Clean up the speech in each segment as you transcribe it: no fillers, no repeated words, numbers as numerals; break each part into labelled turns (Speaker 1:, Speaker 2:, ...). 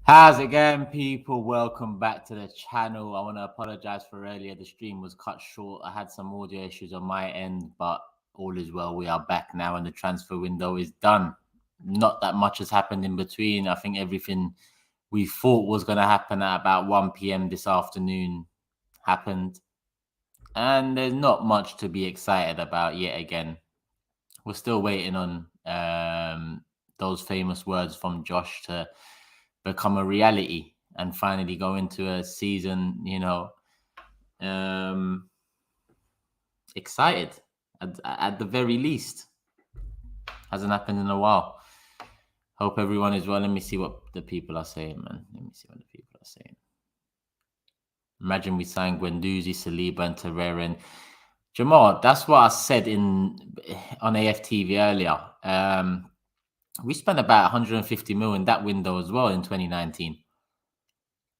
Speaker 1: How's it going, people? Welcome back to the channel. I want to apologize for earlier. The stream was cut short. I had some audio issues on my end, but all is well. We are back now and the transfer window is done. Not that much has happened in between. I think everything we thought was going to happen at about 1 p.m. this afternoon happened. And there's not much to be excited about yet again. We're still waiting on those famous words from Josh to become a reality and finally go into a season, excited at the very least. Hasn't happened in a while. Hope everyone is well. Let me see what the people are saying, man. Let me see what the people are saying. Imagine we signed Guendouzi, Saliba, and Bellerin. Jamal, that's what I said on AFTV earlier. We spent about 150 million in that window as well in 2019.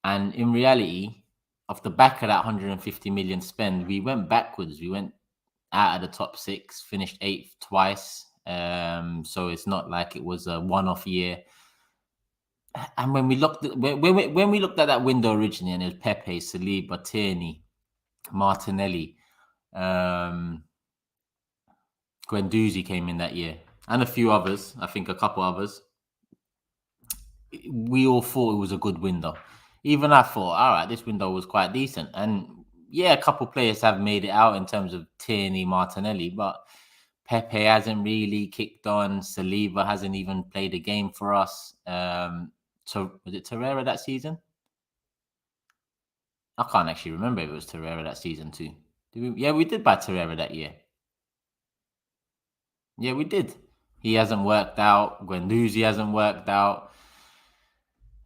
Speaker 1: And in reality, off the back of that 150 million spend, we went backwards. We went out of the top six, finished 8th twice. So it's not like it was a one-off year. And when we looked at when we looked at that window originally, and it was Pepe, Saliba, Tierney, Martinelli, Guendouzi came in that year, and a few others. I think a couple others. We all thought it was a good window. Even I thought, all right, this window was quite decent. And yeah, a couple players have made it out in terms of Tierney, Martinelli, but Pepe hasn't really kicked on. Saliba hasn't even played a game for us. So was it Torreira that season? I can't actually remember if it was Torreira that season too. We did buy Torreira that year. Yeah, we did. He hasn't worked out. Guendouzi hasn't worked out.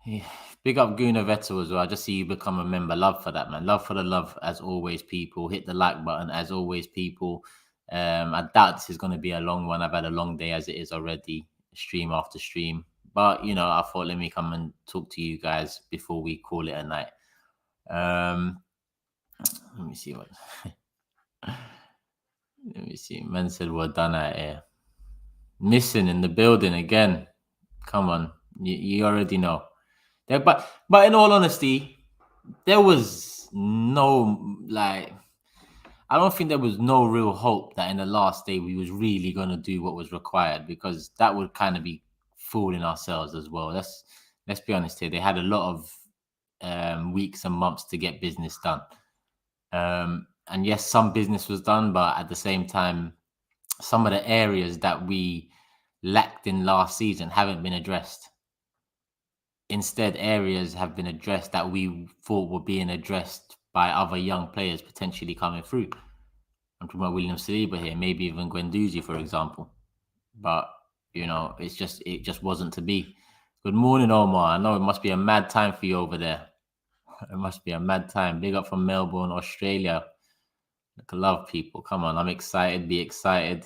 Speaker 1: Yeah. Big up Guna Vettel as well. I just see you become a member. Love for that, man. Love for the love, as always, people. Hit the like button, as always, people. I doubt this is going to be a long one. I've had a long day as it is already, stream after stream. But, I thought let me come and talk to you guys before we call it a night. Let me see what... Let me see. Man said we're done out here. Missing in the building again. Come on. You already know. But in all honesty, there was no, I don't think there was no real hope that in the last day we was really going to do what was required, because that would kind of be fooling ourselves as well. Let's be honest here. They had a lot of weeks and months to get business done. And yes, some business was done, but at the same time, some of the areas that we lacked in last season haven't been addressed. Instead, areas have been addressed that we thought were being addressed by other young players potentially coming through. I'm talking about William Saliba here, maybe even Guendouzi, for example. But, it just wasn't to be. Good morning, Omar. I know it must be a mad time for you over there. It must be a mad time. Big up from Melbourne, Australia. Love, people. Come on, I'm excited. Be excited.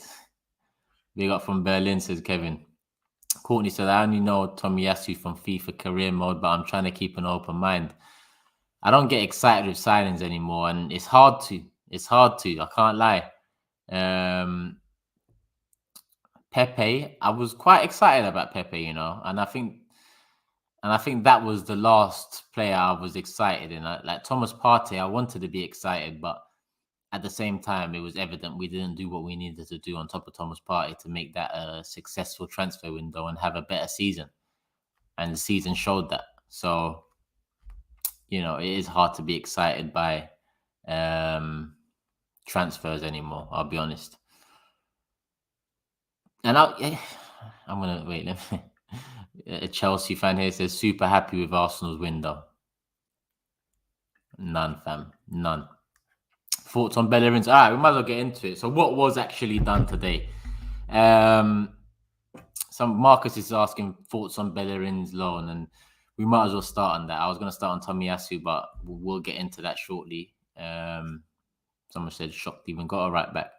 Speaker 1: Big up from Berlin, says Kevin. Courtney said, I only know Tomiyasu from FIFA career mode, but I'm trying to keep an open mind. I don't get excited with signings anymore, and it's hard to. I can't lie. Pepe, I was quite excited about Pepe, and I think that was the last player I was excited in. Like Thomas Partey, I wanted to be excited, but at the same time, it was evident we didn't do what we needed to do on top of Thomas Partey to make that a successful transfer window and have a better season. And the season showed that. So, it is hard to be excited by transfers anymore, I'll be honest. And I'm going to wait. A Chelsea fan here says, super happy with Arsenal's window. None, fam. None. Thoughts on Bellerin's? All right, we might as well get into it. So what was actually done today? Marcus is asking thoughts on Bellerin's loan, and we might as well start on that. I was going to start on Tomiyasu, but we'll get into that shortly. Someone said, shocked even got a right back.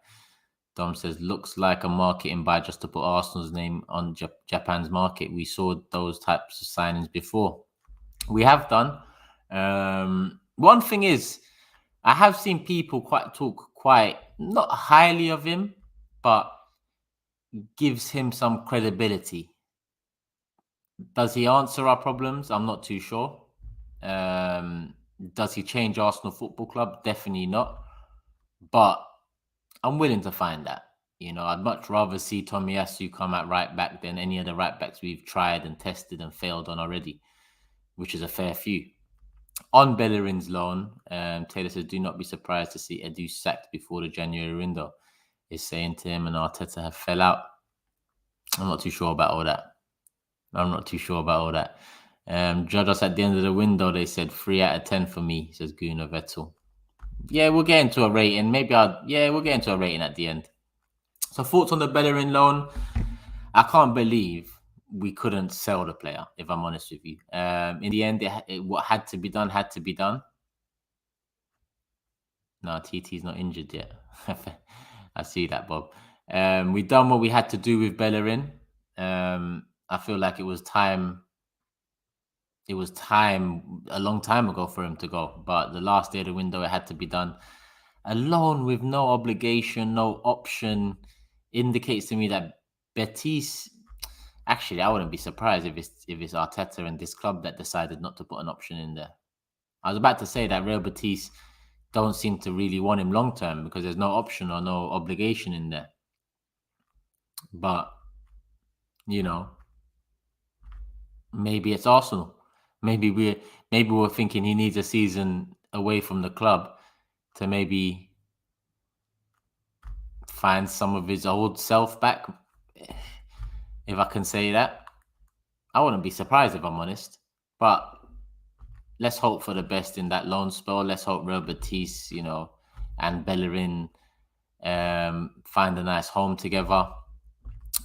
Speaker 1: Dom says, looks like a marketing buy just to put Arsenal's name on Japan's market. We saw those types of signings before. We have done. One thing is, I have seen people talk quite not highly of him, but gives him some credibility. Does he answer our problems? I'm not too sure. Does he change Arsenal Football Club? Definitely not. But I'm willing to find that. I'd much rather see Tomiyasu come at right back than any of the right backs we've tried and tested and failed on already, which is a fair few. On Bellerin's loan, Taylor says, do not be surprised to see Edu sacked before the January window. Is saying to him and Arteta have fell out. I'm not too sure about all that. Judge us at the end of the window, they said 3 out of 10 for me, says Gunnar Vettel. Yeah, we'll get into a rating. We'll get into a rating at the end. So thoughts on the Bellerin loan? I can't believe we couldn't sell the player, if I'm honest with you. In the end, what had to be done had to be done. No, TT's not injured yet. I see that, Bob. We've done what we had to do with Bellerin. I feel like it was time a long time ago for him to go, but the last day of the window, it had to be done. A loan with no obligation, no option, indicates to me that Betis. Actually, I wouldn't be surprised if it's Arteta and this club that decided not to put an option in there. I was about to say that Real Betis don't seem to really want him long term because there's no option or no obligation in there. But maybe it's Arsenal. Maybe we're thinking he needs a season away from the club to maybe find some of his old self back. If I can say that, I wouldn't be surprised if I'm honest. But let's hope for the best in that loan spell. Let's hope Real Betis, and Bellerin find a nice home together.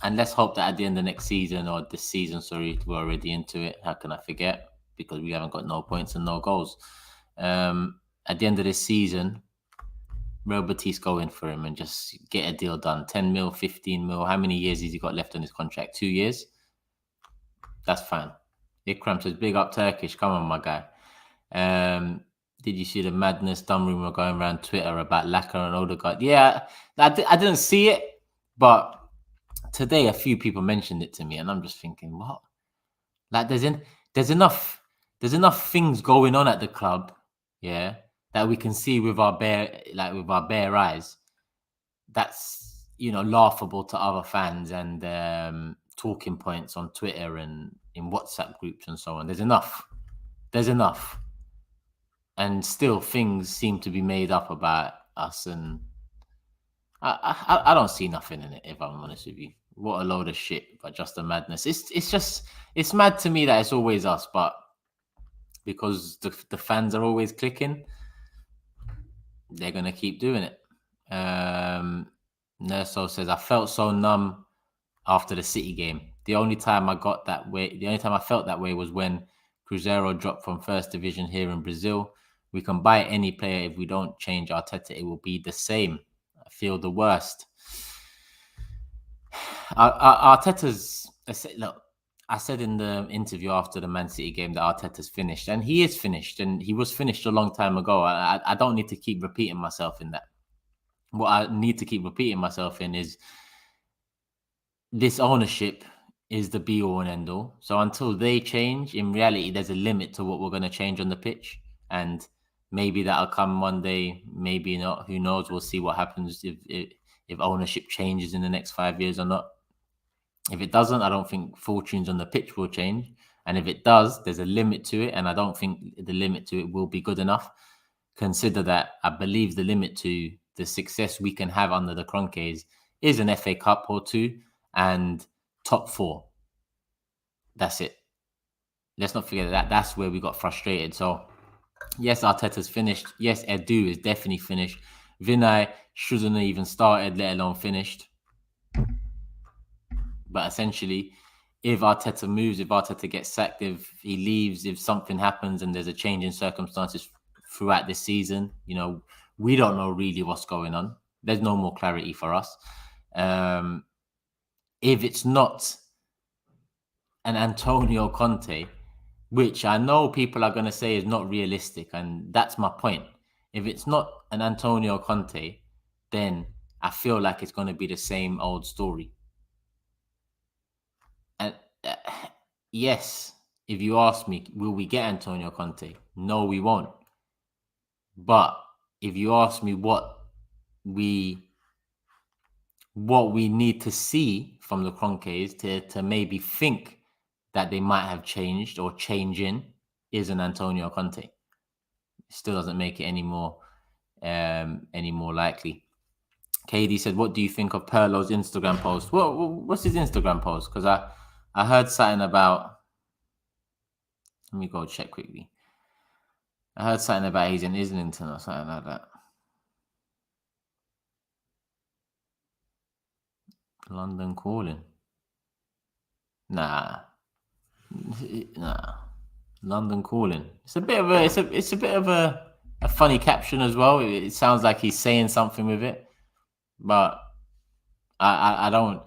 Speaker 1: And let's hope that at the end of next season or this season, sorry, we're already into it. How can I forget? Because we haven't got no points and no goals. At the end of this season, Real Betis go in for him and just get a deal done. 10 mil, 15 mil. How many years has he got left on his contract? 2 years? That's fine. Ikram says, big up Turkish. Come on, my guy. Did you see the madness dumb rumor going around Twitter about Laka and Odegaard? Yeah, I didn't see it, but today a few people mentioned it to me, and I'm just thinking, what? Like, there's enough things going on at the club, yeah, that we can see with our bare eyes. That's laughable to other fans and talking points on Twitter and in WhatsApp groups and so on. There's enough, and still things seem to be made up about us, and I don't see nothing in it, if I'm honest with you. What a load of shit, but just a madness. It's mad to me that it's always us, but because the fans are always clicking, they're gonna keep doing it. Nerso says, I felt so numb after the City game. The only time I felt that way was when Cruzeiro dropped from first division here in Brazil. We can buy any player. If we don't change Arteta, it will be the same. I feel the worst. Arteta's... Look, I said in the interview after the Man City game that Arteta's finished, and he is finished, and he was finished a long time ago. I don't need to keep repeating myself in that. What I need to keep repeating myself in is this ownership is the be-all and end-all. So until they change, in reality, there's a limit to what we're going to change on the pitch. And maybe that'll come one day, maybe not. Who knows? We'll see what happens if ownership changes in the next 5 years or not. If it doesn't, I don't think fortunes on the pitch will change. And if it does, there's a limit to it. And I don't think the limit to it will be good enough. Consider that I believe the limit to the success we can have under the Kroenkes is an FA Cup or two and top 4. That's it. Let's not forget that. That's where we got frustrated. So, yes, Arteta's finished. Yes, Edu is definitely finished. Vinay shouldn't have even started, let alone finished. But essentially, if Arteta moves, if Arteta gets sacked, if he leaves, if something happens and there's a change in circumstances throughout this season, we don't know really what's going on. There's no more clarity for us. If it's not an Antonio Conte, which I know people are going to say is not realistic, and that's my point. If it's not an Antonio Conte, then I feel like it's going to be the same old story. And yes, if you ask me, will we get Antonio Conte? No, we won't. But if you ask me we what we need to see from the Kroenkes to maybe think that they might have changed or changing is an Antonio Conte. It still doesn't make it any more likely. KD said, "What do you think of Perlo's Instagram post?" What's his Instagram post? Because I heard something about. Let me go check quickly. I heard something about he's in Islington or something like that. London calling. Nah. London calling. It's a bit of a funny caption as well. It sounds like he's saying something with it, but I don't.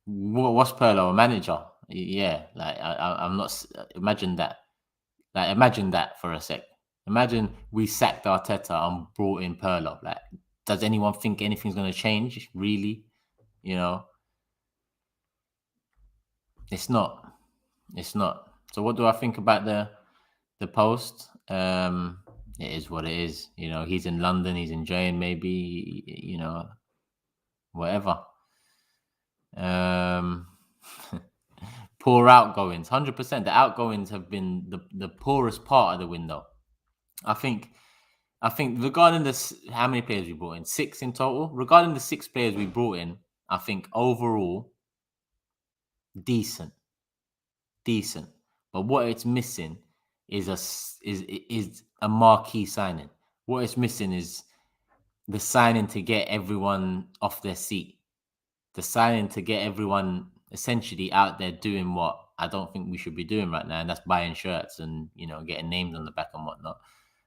Speaker 1: What's Perlo, a manager? Yeah, like I'm not. Imagine that. Like imagine that for a sec. Imagine we sacked Arteta and brought in Perlo. Like, does anyone think anything's going to change? Really? You know, it's not. It's not. So what do I think about the post? It is what it is. You know, he's in London, he's enjoying maybe, whatever. Poor outgoings, 100%. The outgoings have been the poorest part of the window. I think regarding this, how many players we brought in? 6 in total. Regarding the 6 players we brought in, I think overall decent. But what it's missing is a marquee signing. What it's missing is the signing to get everyone off their seat. The signing to get everyone essentially out there doing what I don't think we should be doing right now, and that's buying shirts and getting names on the back and whatnot.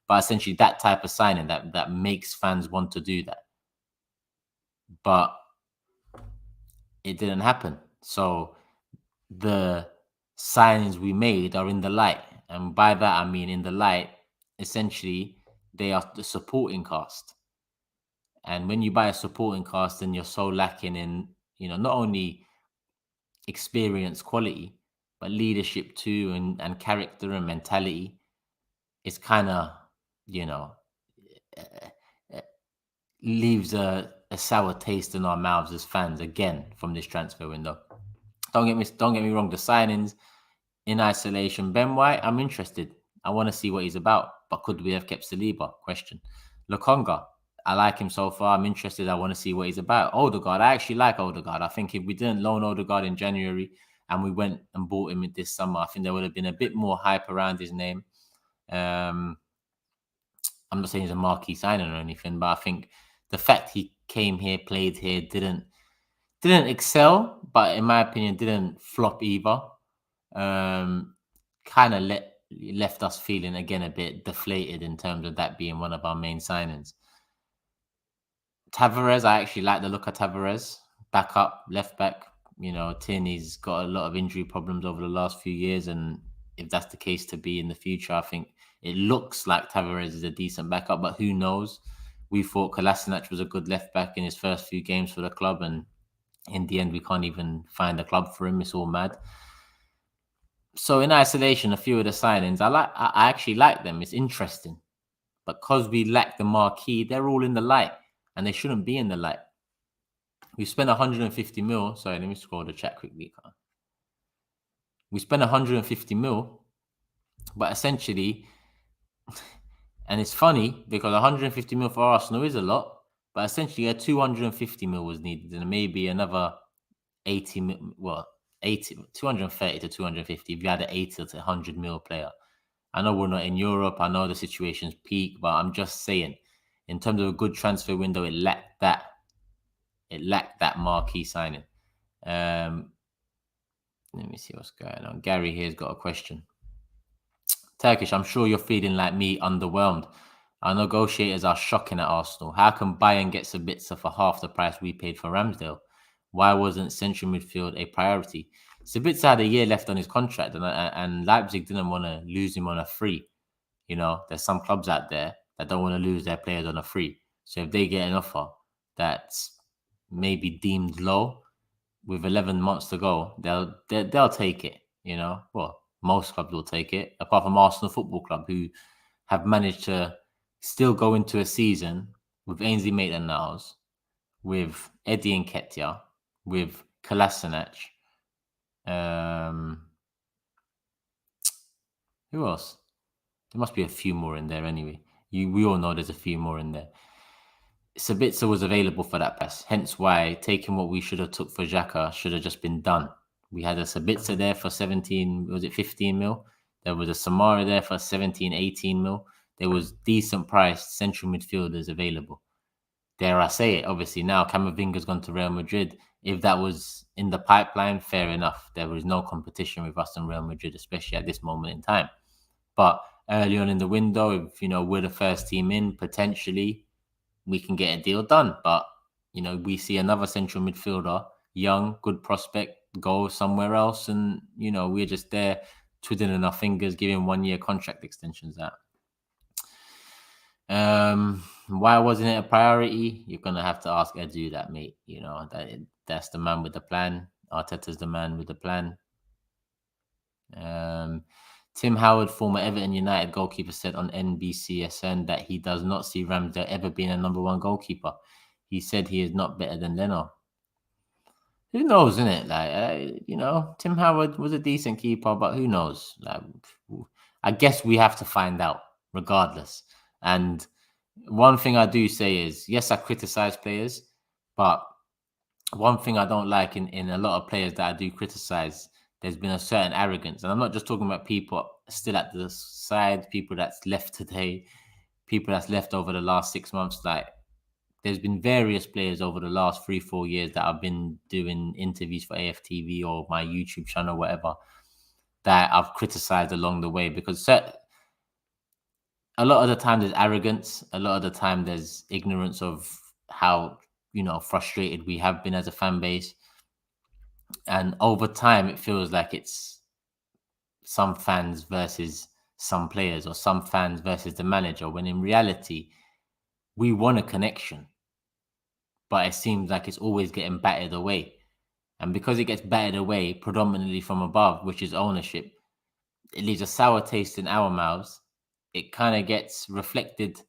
Speaker 1: But essentially that type of signing that makes fans want to do that. But it didn't happen. So the signings we made are in the light. And by that, I mean in the light, essentially, they are the supporting cast. And when you buy a supporting cast, then you're so lacking in, not only experience, quality, but leadership too, and character and mentality. It's kind of, you know, leaves a sour taste in our mouths as fans again from this transfer window. Don't get me wrong. The signings in isolation, Ben White, I'm interested. I want to see what he's about. But could we have kept Saliba? Question. Lokonga, I like him so far. I'm interested. I want to see what he's about. Odegaard, I actually like Odegaard. I think if we didn't loan Odegaard in January and we went and bought him this summer, I think there would have been a bit more hype around his name. I'm not saying he's a marquee signing or anything, but I think the fact he came here, played here, didn't excel, but in my opinion, didn't flop either. Kind of left us feeling again a bit deflated in terms of that being one of our main signings. Tavares, I actually like the look of Tavares. Back up, left back. Tierney's got a lot of injury problems over the last few years, and if that's the case to be in the future, I think it looks like Tavares is a decent backup, but who knows? We thought Kolasinac was a good left back in his first few games for the club, and in the end, we can't even find a club for him. It's all mad. So in isolation, a few of the signings, I actually like them. It's interesting. But because we lack the marquee, they're all in the light, and they shouldn't be in the light. We spent 150 mil. Sorry, let me scroll the chat quickly. We spent 150 mil, but essentially, and it's funny because 150 mil for Arsenal is a lot, but essentially a 250 mil was needed, and maybe another 80 mil, 230 to 250 if you had an 80 to 100 mil player. I know we're not in Europe. I know the situation's peak, but I'm just saying, in terms of a good transfer window, it lacked that. It lacked that marquee signing. Let me see what's going on. Gary here's got a question. Turkish, I'm sure you're feeling like me, underwhelmed. Our negotiators are shocking at Arsenal. How can Bayern get Sabitzer for half the price we paid for Ramsdale? Why wasn't central midfield a priority? Sabitzer had a year left on his contract, and Leipzig didn't want to lose him on a free. There's some clubs out there that don't want to lose their players on a free. So if they get an offer that's maybe deemed low with 11 months to go, they'll take it. Well, Most clubs will take it, apart from Arsenal Football Club, who have managed to still go into a season with Ainsley Maitland-Niles, with Eddie Nketiah, with Kolasinac. Who else? There must be a few more in there anyway. We all know there's a few more in there. Sabitzer was available for that pass, hence why taking what we should have took for Xhaka should have just been done. We had a Sabitzer there for 15 mil? There was a Samara there for 17, 18 mil. There was decent priced central midfielders available. Dare I say it, obviously now Camavinga's gone to Real Madrid. If that was in the pipeline, fair enough. There was no competition with us and Real Madrid, especially at this moment in time. But early on in the window, if we're the first team in, potentially we can get a deal done. But we see another central midfielder, young, good prospect, go somewhere else, and we're just there twiddling our fingers, giving 1-year contract extensions out. Why wasn't it a priority? You're gonna have to ask Edu that, mate. That's the man with the plan. Arteta's the man with the plan. Tim Howard, former Everton United goalkeeper, said on NBCSN that he does not see Ramsdale ever being a number one goalkeeper. He said he is not better than Leno. Who knows, innit? Like, Tim Howard was a decent keeper, but who knows? Like, I guess we have to find out, regardless. And one thing I do say is, yes, I criticize players, but one thing I don't like in a lot of players that I do criticize, there's been a certain arrogance. And I'm not just talking about people still at the side, people that's left today, people that's left over the last 6 months. Like, there's been various players over the last 3-4 years that I've been doing interviews for AFTV or my YouTube channel, whatever, that I've criticized along the way, because a lot of the time there's arrogance. A lot of the time there's ignorance of how, frustrated we have been as a fan base. And over time, it feels like it's some fans versus some players, or some fans versus the manager, when in reality, we want a connection. But it seems like it's always getting battered away. And because it gets battered away predominantly from above, which is ownership, it leaves a sour taste in our mouths. It kind of gets reflected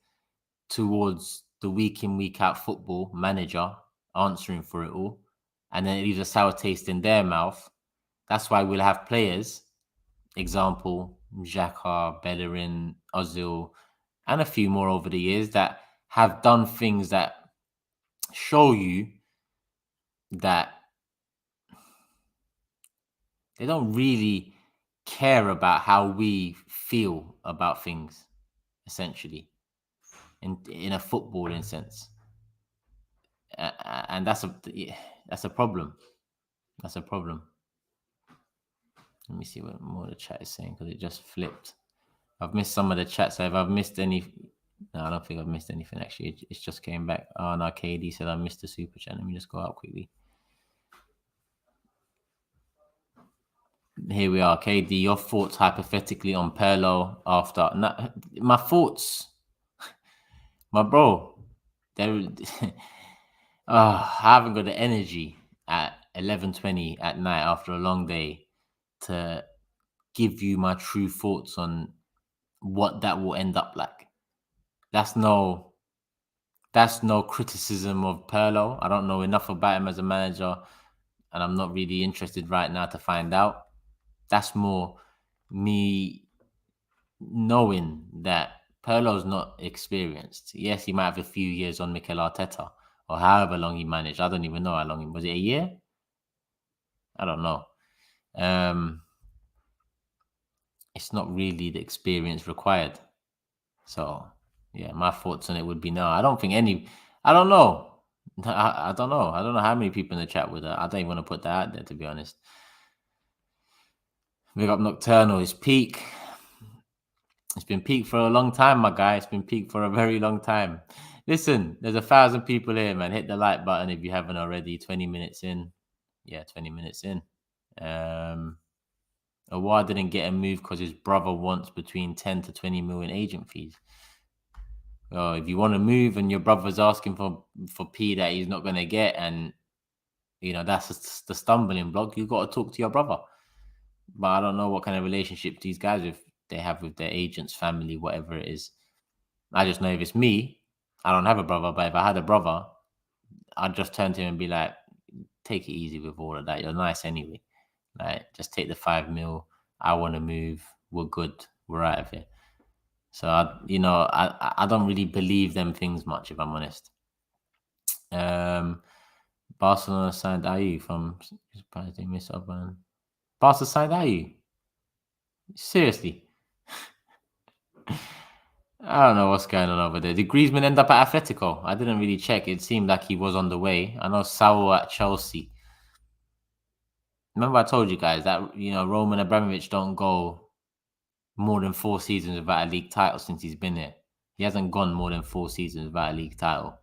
Speaker 1: towards the week in, week out football manager answering for it all. And then it leaves a sour taste in their mouth. That's why we'll have players, example, Xhaka, Bellerin, Ozil, and a few more over the years, that have done things that show you that they don't really care about how we feel about things, essentially, in a footballing sense. And that's a problem. That's a problem. Let me see what more the chat is saying, because it just flipped. I've missed some of the chat, so if I've missed any... No, I don't think I've missed anything, actually. It just came back. Oh, no, KD said I missed the super chat. Let me just go out quickly. Here we are, KD. Your thoughts hypothetically on Pirlo after... No, my thoughts... My bro, I haven't got the energy at 11:20 at night after a long day to give you my true thoughts on what that will end up like. That's no criticism of Pirlo. I don't know enough about him as a manager, and I'm not really interested right now to find out. That's more me knowing that Pirlo's not experienced. Yes, he might have a few years on Mikel Arteta, or however long he managed. I don't even know how long. Was it a year? I don't know. It's not really the experience required. So, yeah, my thoughts on it would be no. I don't think any... I don't know. I don't know. I don't know how many people in the chat would... I don't even want to put that out there, to be honest. Big up Nocturnal. It's peak. It's been peak for a long time, my guy. It's been peak for a very long time. Listen, there's 1,000 people here, man. Hit the like button if you haven't already. 20 minutes in. Yeah, 20 minutes in. Awar didn't get a move because his brother wants between 10 to 20 million agent fees. If you want to move and your brother's asking for P that he's not going to get, and that's the stumbling block, you've got to talk to your brother. But I don't know what kind of relationship these guys if they have with their agents, family, whatever it is. I just know if it's me, I don't have a brother, but if I had a brother, I'd just turn to him and be like, take it easy with all of that. You're nice anyway. Like, just take the 5 mil. I want to move. We're good. We're out of here. So I don't really believe them things much, if I'm honest. Barcelona signed Ayu from surprised they missed up on Barca signed Ayu. Seriously. I don't know what's going on over there. Did Griezmann end up at Atletico? I didn't really check. It seemed like he was on the way. I know Saul at Chelsea. Remember I told you guys that Roman Abramovich don't go more than 4 seasons without a league title since he's been here. He hasn't gone more than 4 seasons without a league title.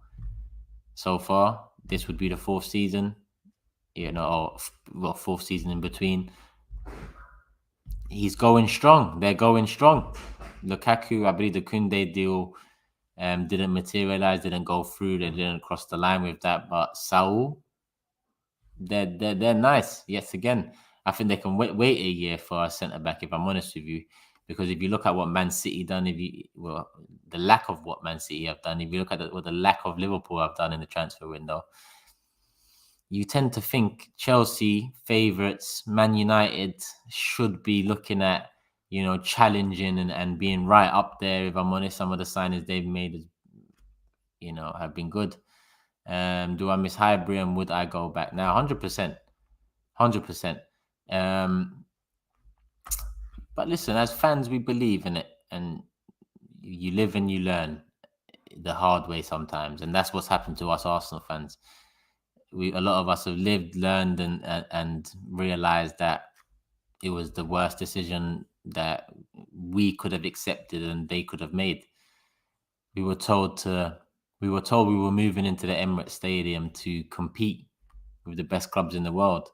Speaker 1: So far, this would be the 4th season. Fourth season in between. He's going strong. They're going strong. Lukaku, I believe the Kunde deal didn't materialize, didn't go through. They didn't cross the line with that. But Saul, they're nice. Yes, again, I think they can wait a year for a centre back. If I'm honest with you, because if you look at what Man City done, the lack of what Man City have done, if you look at what the lack of Liverpool have done in the transfer window, you tend to think Chelsea favourites, Man United should be looking at, challenging and being right up there. If I'm honest, some of the signings they've made, have been good. Do I miss Highbury and would I go back now? 100%. 100%. But listen, as fans, we believe in it. And you live and you learn the hard way sometimes. And that's what's happened to us Arsenal fans. A lot of us have lived, learned, and realized that it was the worst decision that we could have accepted and they could have made. We were told we were moving into the Emirates Stadium to compete with the best clubs in the world.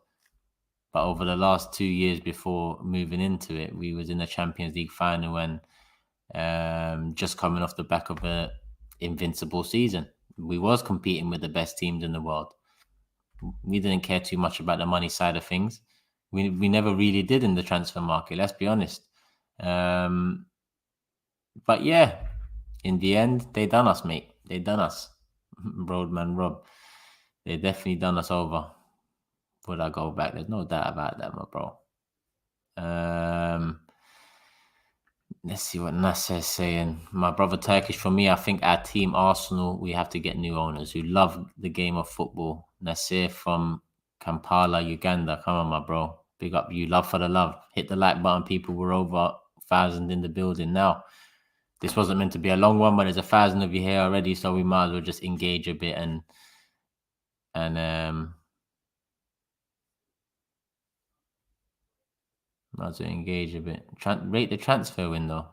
Speaker 1: But over the last 2 years before moving into it, we was in the Champions League final and just coming off the back of a invincible season. We was competing with the best teams in the world. We didn't care too much about the money side of things. We never really did in the transfer market, let's be honest. But yeah, in the end, they done us, mate. They done us. Roadman Rob. They definitely done us over. Would I go back? There's no doubt about that, my bro. Let's see what Nasser is saying. My brother Turkish, for me, I think our team, Arsenal, we have to get new owners who love the game of football. Nasser from Kampala, Uganda. Come on, my bro. Big up you. Love for the love. Hit the like button, people. We're over 1,000 in the building now. This wasn't meant to be a long one, but there's 1,000 of you here already, so we might as well just engage a bit and might as well engage a bit. Rate the transfer window.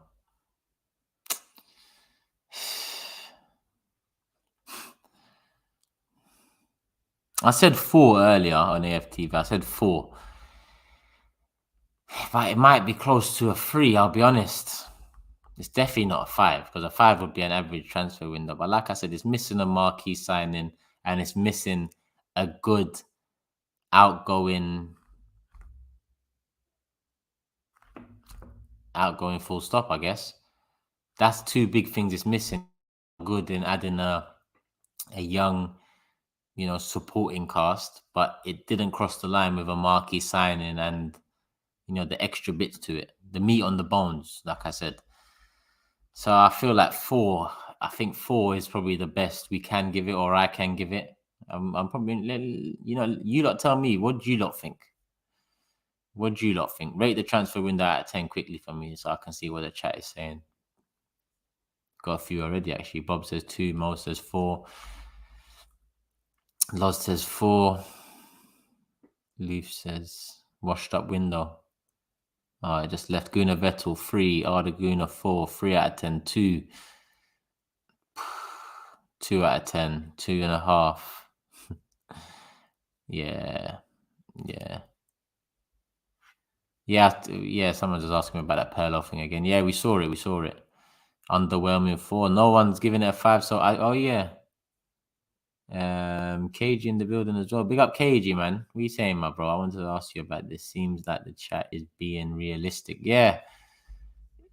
Speaker 1: I said 4 earlier on AFTV. I said 4. But it might be close to a 3, I'll be honest. It's definitely not a 5, because a 5 would be an average transfer window. But like I said, it's missing a marquee signing and it's missing a good outgoing full stop, I guess. That's 2 big things it's missing. Good in adding a young, supporting cast, but it didn't cross the line with a marquee signing and, the extra bits to it, the meat on the bones, like I said. So I feel like 4. I think 4 is probably the best we can give it, or I can give it. I'm probably, you lot tell me, what do you lot think? What do you lot think? Rate the transfer window out of 10 quickly for me so I can see what the chat is saying. Got a few already, actually. Bob says 2, Mo says 4. Loz says 4. Leaf says washed up window. I just left Guna Vettel 3. Arda Guna 4. 3 out of 10. 2. 2 out of 10. 2.5. Yeah. Someone just asking me about that Perlo thing again. Yeah, we saw it. Underwhelming 4. No one's giving it a 5. So KG in the building as well. Big up KG, man. What are you saying, my bro? I wanted to ask you about this. Seems like the chat is being realistic. Yeah,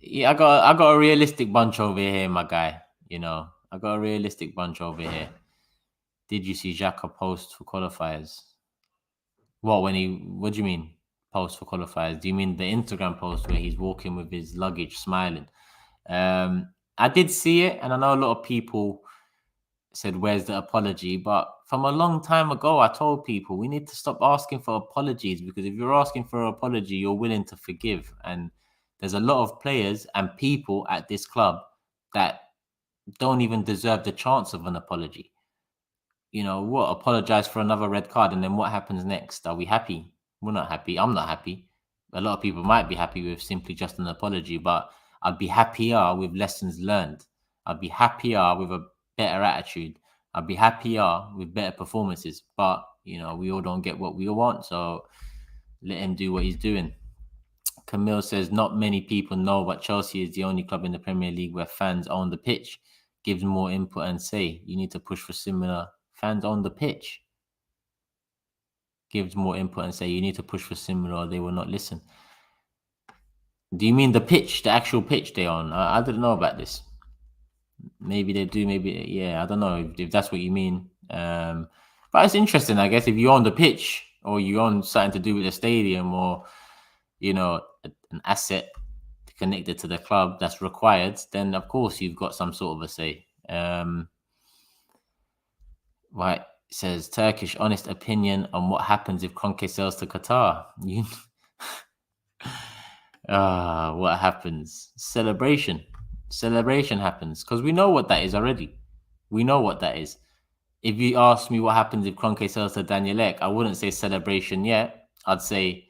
Speaker 1: I got a realistic bunch over here, my guy. You know, I got a realistic bunch over here. Did you see Xhaka post for qualifiers? What do you mean post for qualifiers? Do you mean the Instagram post where he's walking with his luggage smiling? I did see it, and I know a lot of people said, "Where's the apology?" But from a long time ago, I told people we need to stop asking for apologies, because if you're asking for an apology, you're willing to forgive. And there's a lot of players and people at this club that don't even deserve the chance of an apology. You know what? Apologize for another red card, and then what happens next? Are we happy? We're not happy. I'm not happy. A lot of people might be happy with simply just an apology, but I'd be happier with lessons learned. I'd be happier with a better attitude. I'd be happier with better performances. But you know, we all don't get what we all want, so let him do what he's doing. Camille says, not many people know, but Chelsea is the only club in the Premier League where fans own the pitch, gives more input and say. You need to push for similar fans on the pitch. Gives more input and say, you need to push for similar, or they will not listen. Do you mean the pitch, the actual pitch they own? I didn't know about this. Maybe they do, maybe, yeah, I don't know if that's what you mean. But it's interesting, I guess, if you own the pitch, or you own something to do with the stadium, or, you know, an asset connected to the club that's required, then of course you've got some sort of a say. Right, says Turkish honest opinion on what happens if Kroenke sells to Qatar. What happens? Celebration happens, because we know what that is already. We know what that is. If you ask me what happens if Kroenke sells to Danielek, I wouldn't say celebration yet. I'd say,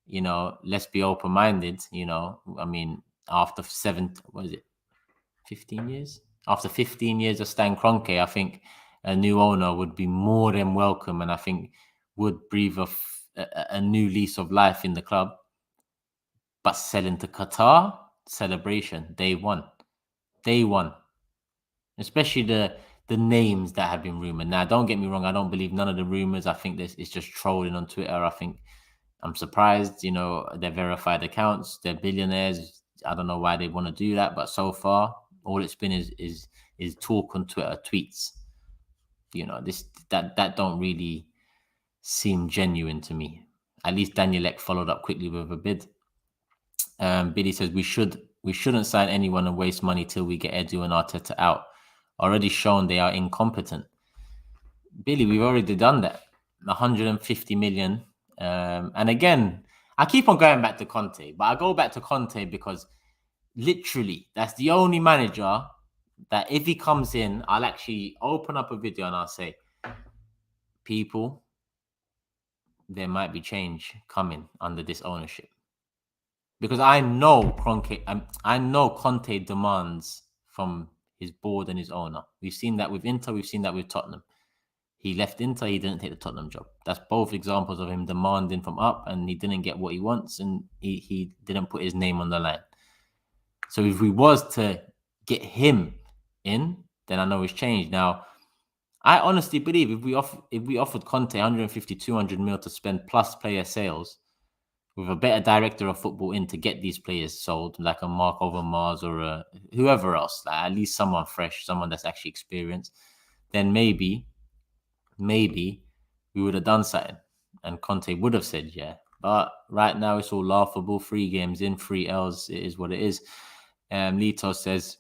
Speaker 1: you know, let's be open-minded. You know, I mean, after 15 years? After 15 years of Stan Kroenke, I think a new owner would be more than welcome, and I think would breathe a new lease of life in the club. But selling to Qatar, celebration, day one. Especially the names that have been rumored. Now, don't get me wrong, I don't believe none of the rumors. I think this is just trolling on Twitter. I think I'm surprised, you know, they're verified accounts, they're billionaires. I don't know why they want to do that, but so far, all it's been is talk on Twitter, tweets. You know, that don't really seem genuine to me. At least Danielek followed up quickly with a bid. Billy says we shouldn't sign anyone and waste money till we get Edu and Arteta out. Already shown they are incompetent. Billy, we've already done that. 150 million. And again, I keep on going back to Conte, but I go back to Conte because literally that's the only manager that if he comes in, I'll actually open up a video and I'll say, people, there might be change coming under this ownership. Because I know Conte demands from his board and his owner. We've seen that with Inter, we've seen that with Tottenham. He left Inter, he didn't take the Tottenham job. That's both examples of him demanding from up, and he didn't get what he wants, and he didn't put his name on the line. So if we was to get him in, then I know it's changed. Now, I honestly believe if we offered Conte 150, 200 mil to spend plus player sales, with a better director of football in to get these players sold, like a Mark Overmars or whoever else, like at least someone fresh, someone that's actually experienced, then maybe we would have done something and Conte would have said yeah. But right now it's all laughable. 3 games in, 3 L's. It is what it is. Lito says,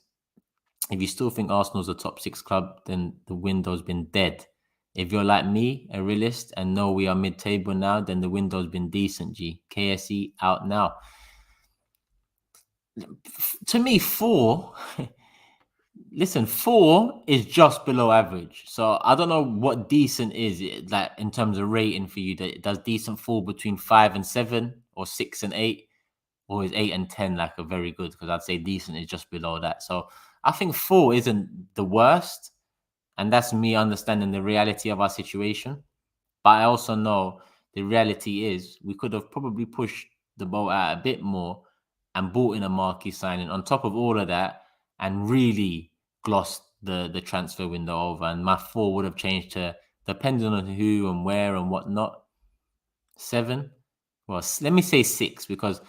Speaker 1: if you still think Arsenal's a top 6 club, then the window's been dead. If you're like me, a realist, and know we are mid-table now, then the window's been decent, G. KSE out now. To me, 4... Listen, 4 is just below average. So I don't know what decent is, like in terms of rating for you. Does decent fall between 5 and 7, or 6 and 8? Or is 8 and 10 like a very good? Because I'd say decent is just below that. So I think 4 isn't the worst. And that's me understanding the reality of our situation. But I also know the reality is we could have probably pushed the boat out a bit more and bought in a marquee signing on top of all of that and really glossed the transfer window over, and my 4 would have changed to, depending on who and where and whatnot, 7. Well, let me say 6, because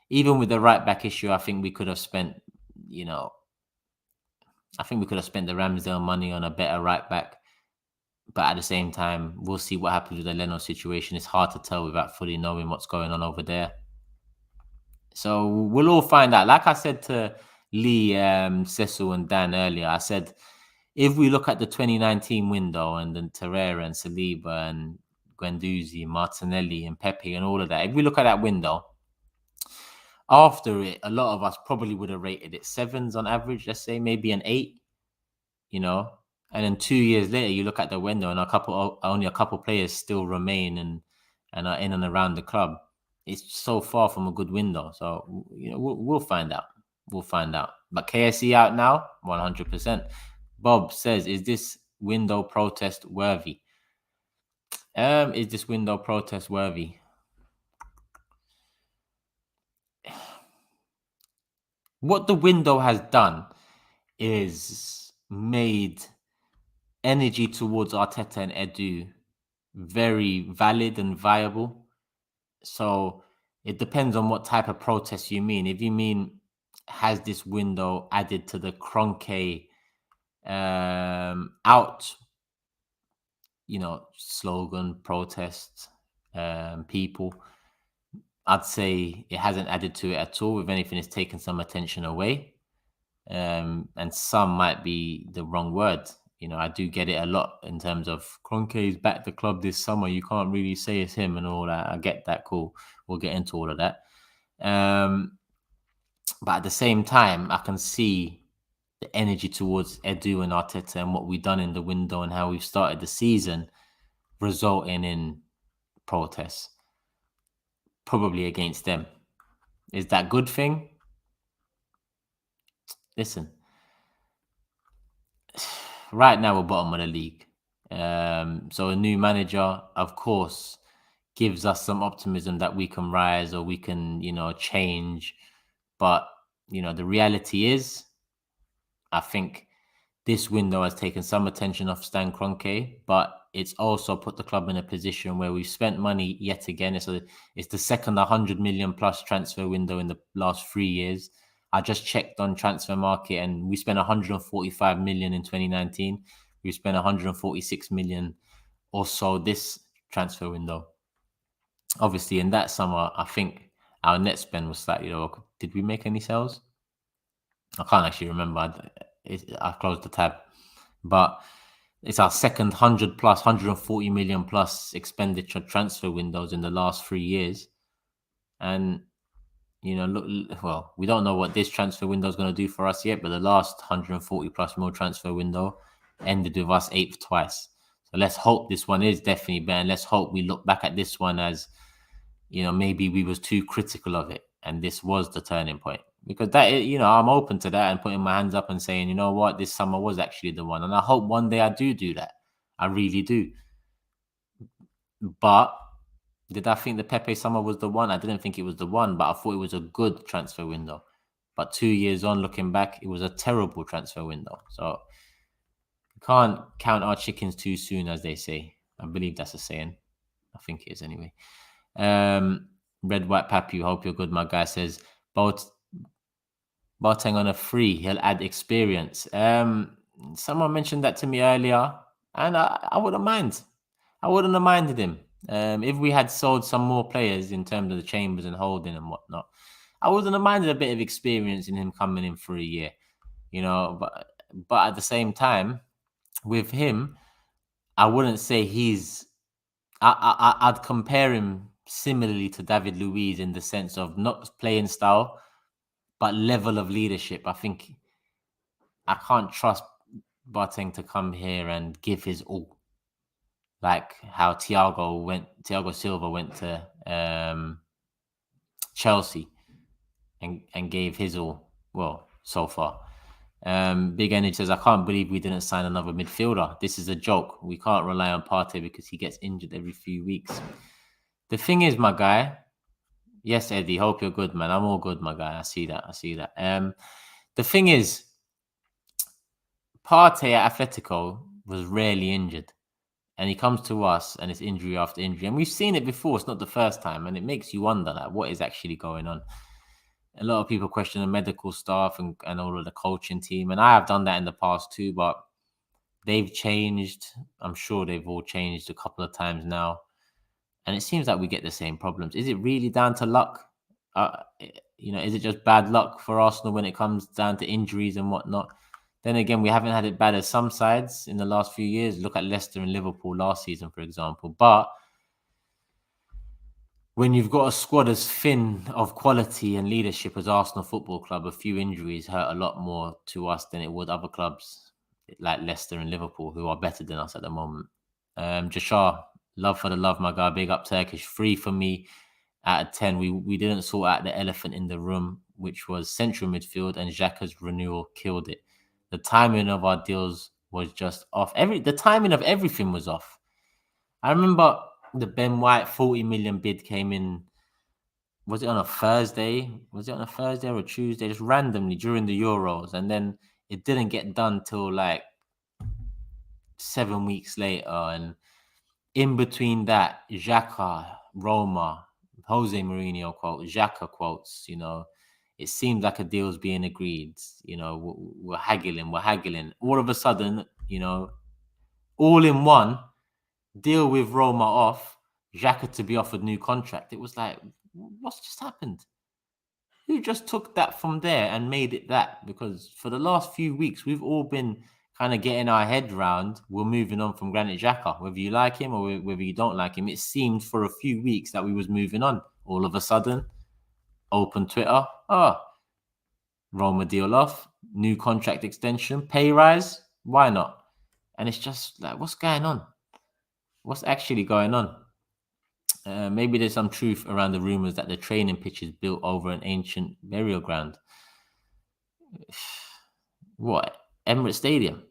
Speaker 1: even with the right back issue, I think we could have spent, I think we could have spent the Ramsdale money on a better right back. But at the same time, we'll see what happens with the Leno situation. It's hard to tell without fully knowing what's going on over there. So we'll all find out. Like I said to Lee, Cecil, and Dan earlier, I said, if we look at the 2019 window and then Torreira and Saliba and Guendouzi, Martinelli and Pepe and all of that, if we look at that window, after it, a lot of us probably would have rated it 7s on average, let's say, maybe an 8, And then 2 years later, you look at the window and only a couple players still remain and are in and around the club. It's so far from a good window. So, we'll find out. We'll find out. But KSE out now, 100%. Bob says, is this window protest worthy? Is this window protest worthy? What the window has done is made energy towards Arteta and Edu very valid and viable. So it depends on what type of protest you mean. If you mean, has this window added to the Kroenke out, slogan, protest, people, I'd say it hasn't added to it at all. If anything, it's taken some attention away. And some might be the wrong word. I do get it a lot in terms of Kroenke's back the club this summer. You can't really say it's him and all that. I get that. Cool. We'll get into all of that. But at the same time, I can see the energy towards Edu and Arteta and what we've done in the window and how we've started the season resulting in protests, probably against them. Is that a good thing? Listen, right now we're bottom of the league. So a new manager, of course, gives us some optimism that we can rise or we can, change. But, the reality is, I think this window has taken some attention off Stan Kroenke, but it's also put the club in a position where we've spent money yet again. It's the second 100 million plus transfer window in the last 3 years. I just checked on Transfer Market and we spent 145 million in 2019. We spent 146 million or so this transfer window. Obviously, in that summer, I think our net spend was slightly lower. Did we make any sales? I can't actually remember. I closed the tab. But it's our second 100 plus, 140 million plus expenditure transfer windows in the last 3 years. And, look, well, we don't know what this transfer window is going to do for us yet, but the last 140 plus mil transfer window ended with us 8th twice. So let's hope this one is definitely better. And let's hope we look back at this one as, maybe we was too critical of it. And this was the turning point. Because that, I'm open to that and putting my hands up and saying, you know what, this summer was actually the one. And I hope one day I do that. I really do. But did I think the Pepe summer was the one? I didn't think it was the one, but I thought it was a good transfer window. But 2 years on, looking back, it was a terrible transfer window. So you can't count our chickens too soon, as they say. I believe that's a saying. I think it is anyway. Red White Papu, hope you're good, my guy, says, Boateng on a free, he'll add experience. Someone mentioned that to me earlier, and I wouldn't mind. I wouldn't have minded him. If we had sold some more players in terms of the Chambers and Holding and whatnot, I wouldn't have minded a bit of experience in him coming in for a year, But at the same time, with him, I wouldn't say he's. I'd compare him similarly to David Luiz in the sense of not playing style, but level of leadership. I think I can't trust Boateng to come here and give his all. Like how Thiago Silva went to Chelsea and gave his all. Well, so far. Big Energy says, I can't believe we didn't sign another midfielder. This is a joke. We can't rely on Partey because he gets injured every few weeks. The thing is, my guy, yes, Eddie, hope you're good, man. I'm all good, my guy. I see that. The thing is, Partey at Atletico was rarely injured. And he comes to us and it's injury after injury. And we've seen it before. It's not the first time. And it makes you wonder, like, what is actually going on? A lot of people question the medical staff and all of the coaching team. And I have done that in the past too, but they've changed. I'm sure they've all changed a couple of times now. And it seems like we get the same problems. Is it really down to luck? Is it just bad luck for Arsenal when it comes down to injuries and whatnot? Then again, we haven't had it bad as some sides in the last few years. Look at Leicester and Liverpool last season, for example. But when you've got a squad as thin of quality and leadership as Arsenal Football Club, a few injuries hurt a lot more to us than it would other clubs like Leicester and Liverpool, who are better than us at the moment. Jashar, love for the love, my guy. Big up Turkish. 3 for me out of 10. We didn't sort out the elephant in the room, which was central midfield, and Xhaka's renewal killed it. The timing of our deals was just off. The timing of everything was off. I remember the Ben White 40 million bid came in. Was it on a Thursday? Was it on a Thursday or a Tuesday? Just randomly during the Euros. And then it didn't get done till like 7 weeks later. And in between that, Xhaka, Roma, Jose Mourinho quote, Xhaka quotes, it seems like a deal's being agreed. We're haggling. All of a sudden, all in one, deal with Roma off, Xhaka to be offered new contract. It was like, what's just happened? Who just took that from there and made it that? Because for the last few weeks, we've all been kind of getting our head round. We're moving on from Granit Xhaka, whether you like him or whether you don't like him. It seemed for a few weeks that we was moving on. All of a sudden, open Twitter. Roma deal off, new contract extension, pay rise. Why not? And it's just like, what's going on? What's actually going on? Maybe there's some truth around the rumors that the training pitch is built over an ancient burial ground. What? Emirates Stadium?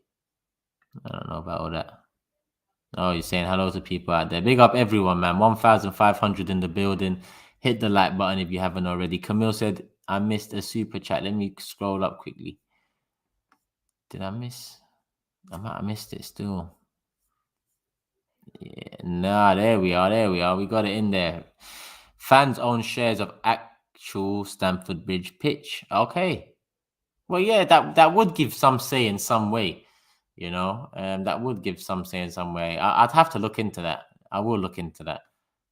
Speaker 1: I don't know about all that. Oh, you're saying hello to people out there. Big up everyone, man. 1,500 in the building. Hit the like button if you haven't already. Camille said, I missed a super chat. Let me scroll up quickly. Did I miss? I might have missed it still. Yeah, nah, there we are. We got it in there. Fans own shares of actual Stamford Bridge pitch. Okay. Well, yeah, that would give some say in some way, that would give some say in some way. I'd have to look into that. I will look into that.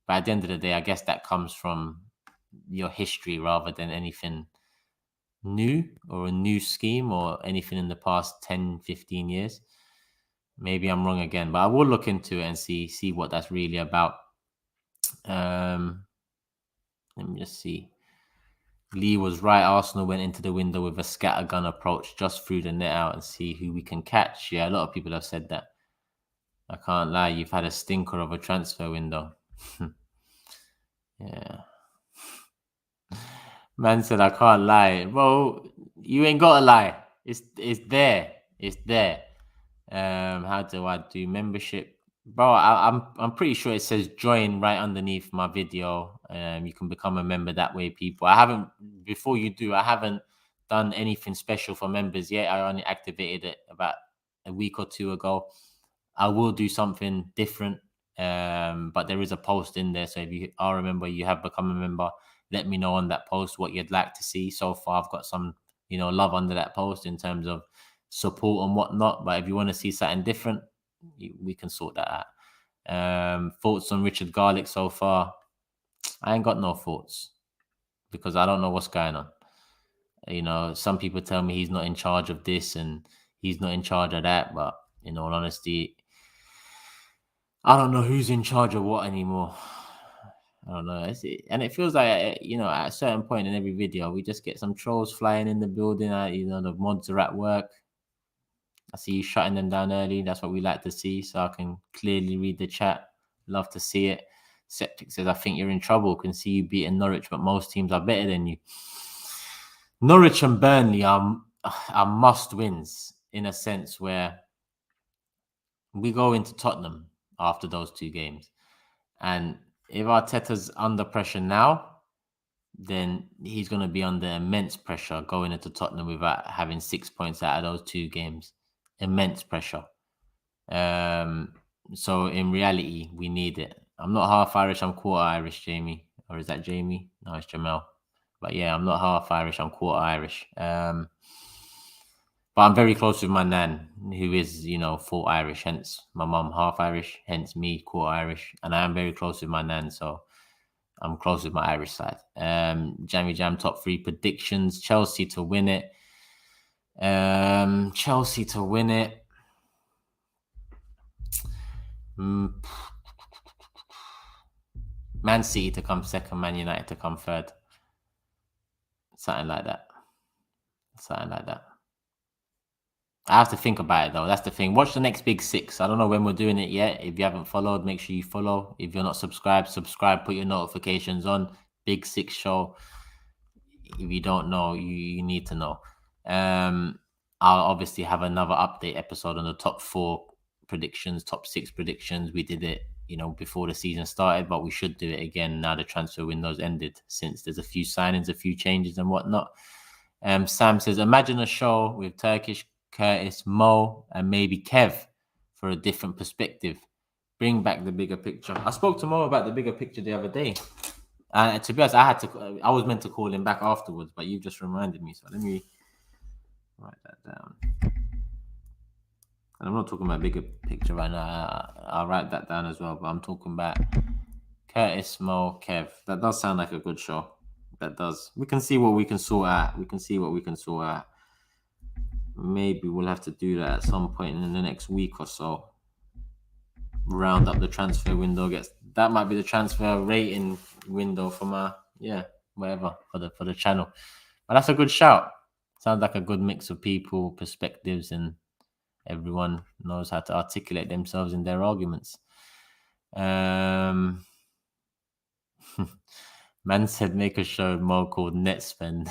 Speaker 1: But at the end of the day, I guess that comes from your history rather than anything new or a new scheme or anything in the past 10, 15 years. Maybe I'm wrong again, but I will look into it and see what that's really about. Let me just see. Lee was right. Arsenal went into the window with a scattergun approach, just threw the net out and see who we can catch. Yeah, a lot of people have said that. I can't lie. You've had a stinker of a transfer window. Yeah. Man said, I can't lie. Well, you ain't got to lie. It's there. It's there. How do I do membership? Bro, I'm pretty sure it says join right underneath my video. You can become a member that way, people. Before you do, I haven't done anything special for members yet. I only activated it about a week or two ago. I will do something different. But there is a post in there. So if you are a member, you have become a member, let me know on that post what you'd like to see. So far, I've got some, love under that post in terms of support and whatnot. But if you want to see something different, we can sort that out. Thoughts on Richard Garlick so far? I ain't got no thoughts because I don't know what's going on. Some people tell me he's not in charge of this and he's not in charge of that. But in all honesty, I don't know who's in charge of what anymore. I don't know. And it feels like, at a certain point in every video, we just get some trolls flying in the building. The mods are at work. I see you shutting them down early. That's what we like to see. So I can clearly read the chat. Love to see it. Septic says, I think you're in trouble. Can see you beating Norwich, but most teams are better than you. Norwich and Burnley are must wins in a sense where we go into Tottenham after those two games. And if Arteta's under pressure now, then he's going to be under immense pressure going into Tottenham without having 6 points out of those two games. immense pressure. So in reality, we need it. I'm not half Irish, I'm quarter Irish, Jamie. Or is that Jamie? No, it's Jamel. But yeah, I'm not half Irish, I'm quarter Irish. But I'm very close with my nan, who is, full Irish, hence my mum half Irish, hence me quarter Irish. And I am very close with my nan, so I'm close with my Irish side. Jammy Jam top 3 predictions. Chelsea to win it. Chelsea to win it. Man City to come second, Man United to come third. Something like that. I have to think about it though. That's the thing. Watch the next Big Six. I don't know when we're doing it yet. If you haven't followed, make sure you follow. If you're not subscribed, subscribe. Put your notifications on. Big Six show. If you don't know, you need to know. I'll obviously have another update episode on the top 4 predictions, top 6 predictions. We did it, before the season started, but we should do it again now the transfer window's ended, since there's a few signings, a few changes and whatnot. Sam says, imagine a show with Turkish, Curtis, Mo, and maybe Kev for a different perspective. Bring back the bigger picture. I spoke to Mo about the bigger picture the other day. And to be honest, I was meant to call him back afterwards, but you just reminded me. So let me write that down. And I'm not talking about bigger picture right now. I'll write that down as well. But I'm talking about Curtis, Mo, Kev. That does sound like a good show. That does. We can see what we can sort out. Maybe we'll have to do that at some point in the next week or so. Round up the transfer window. That might be the transfer rating window for my whatever for the channel. But that's a good shout. Sounds like a good mix of people, perspectives, and everyone knows how to articulate themselves in their arguments. Man said make a show Mo called Net Spend.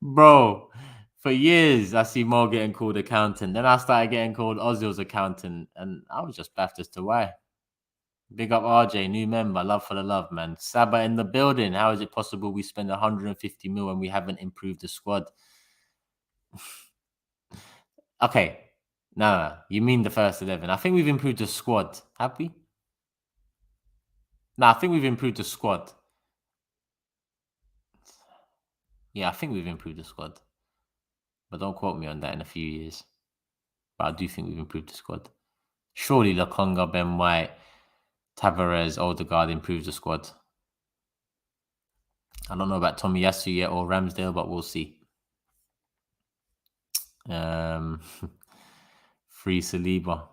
Speaker 1: Bro, for years I see Mo getting called accountant. Then I started getting called Ozil's accountant, and I was just baffled as to why. Big up RJ, new member. Love for the love, man. Saba in the building. How is it possible we spend 150 mil and we haven't improved the squad? Okay. No. You mean the first 11. I think we've improved the squad. Have we? No, I think we've improved the squad. Yeah, I think we've improved the squad. But don't quote me on that in a few years. But I do think we've improved the squad. Surely Lokonga, Ben White, Tavares, Odegaard improves the squad. I don't know about Tomiyasu yet or Ramsdale, but we'll see. Free Saliba.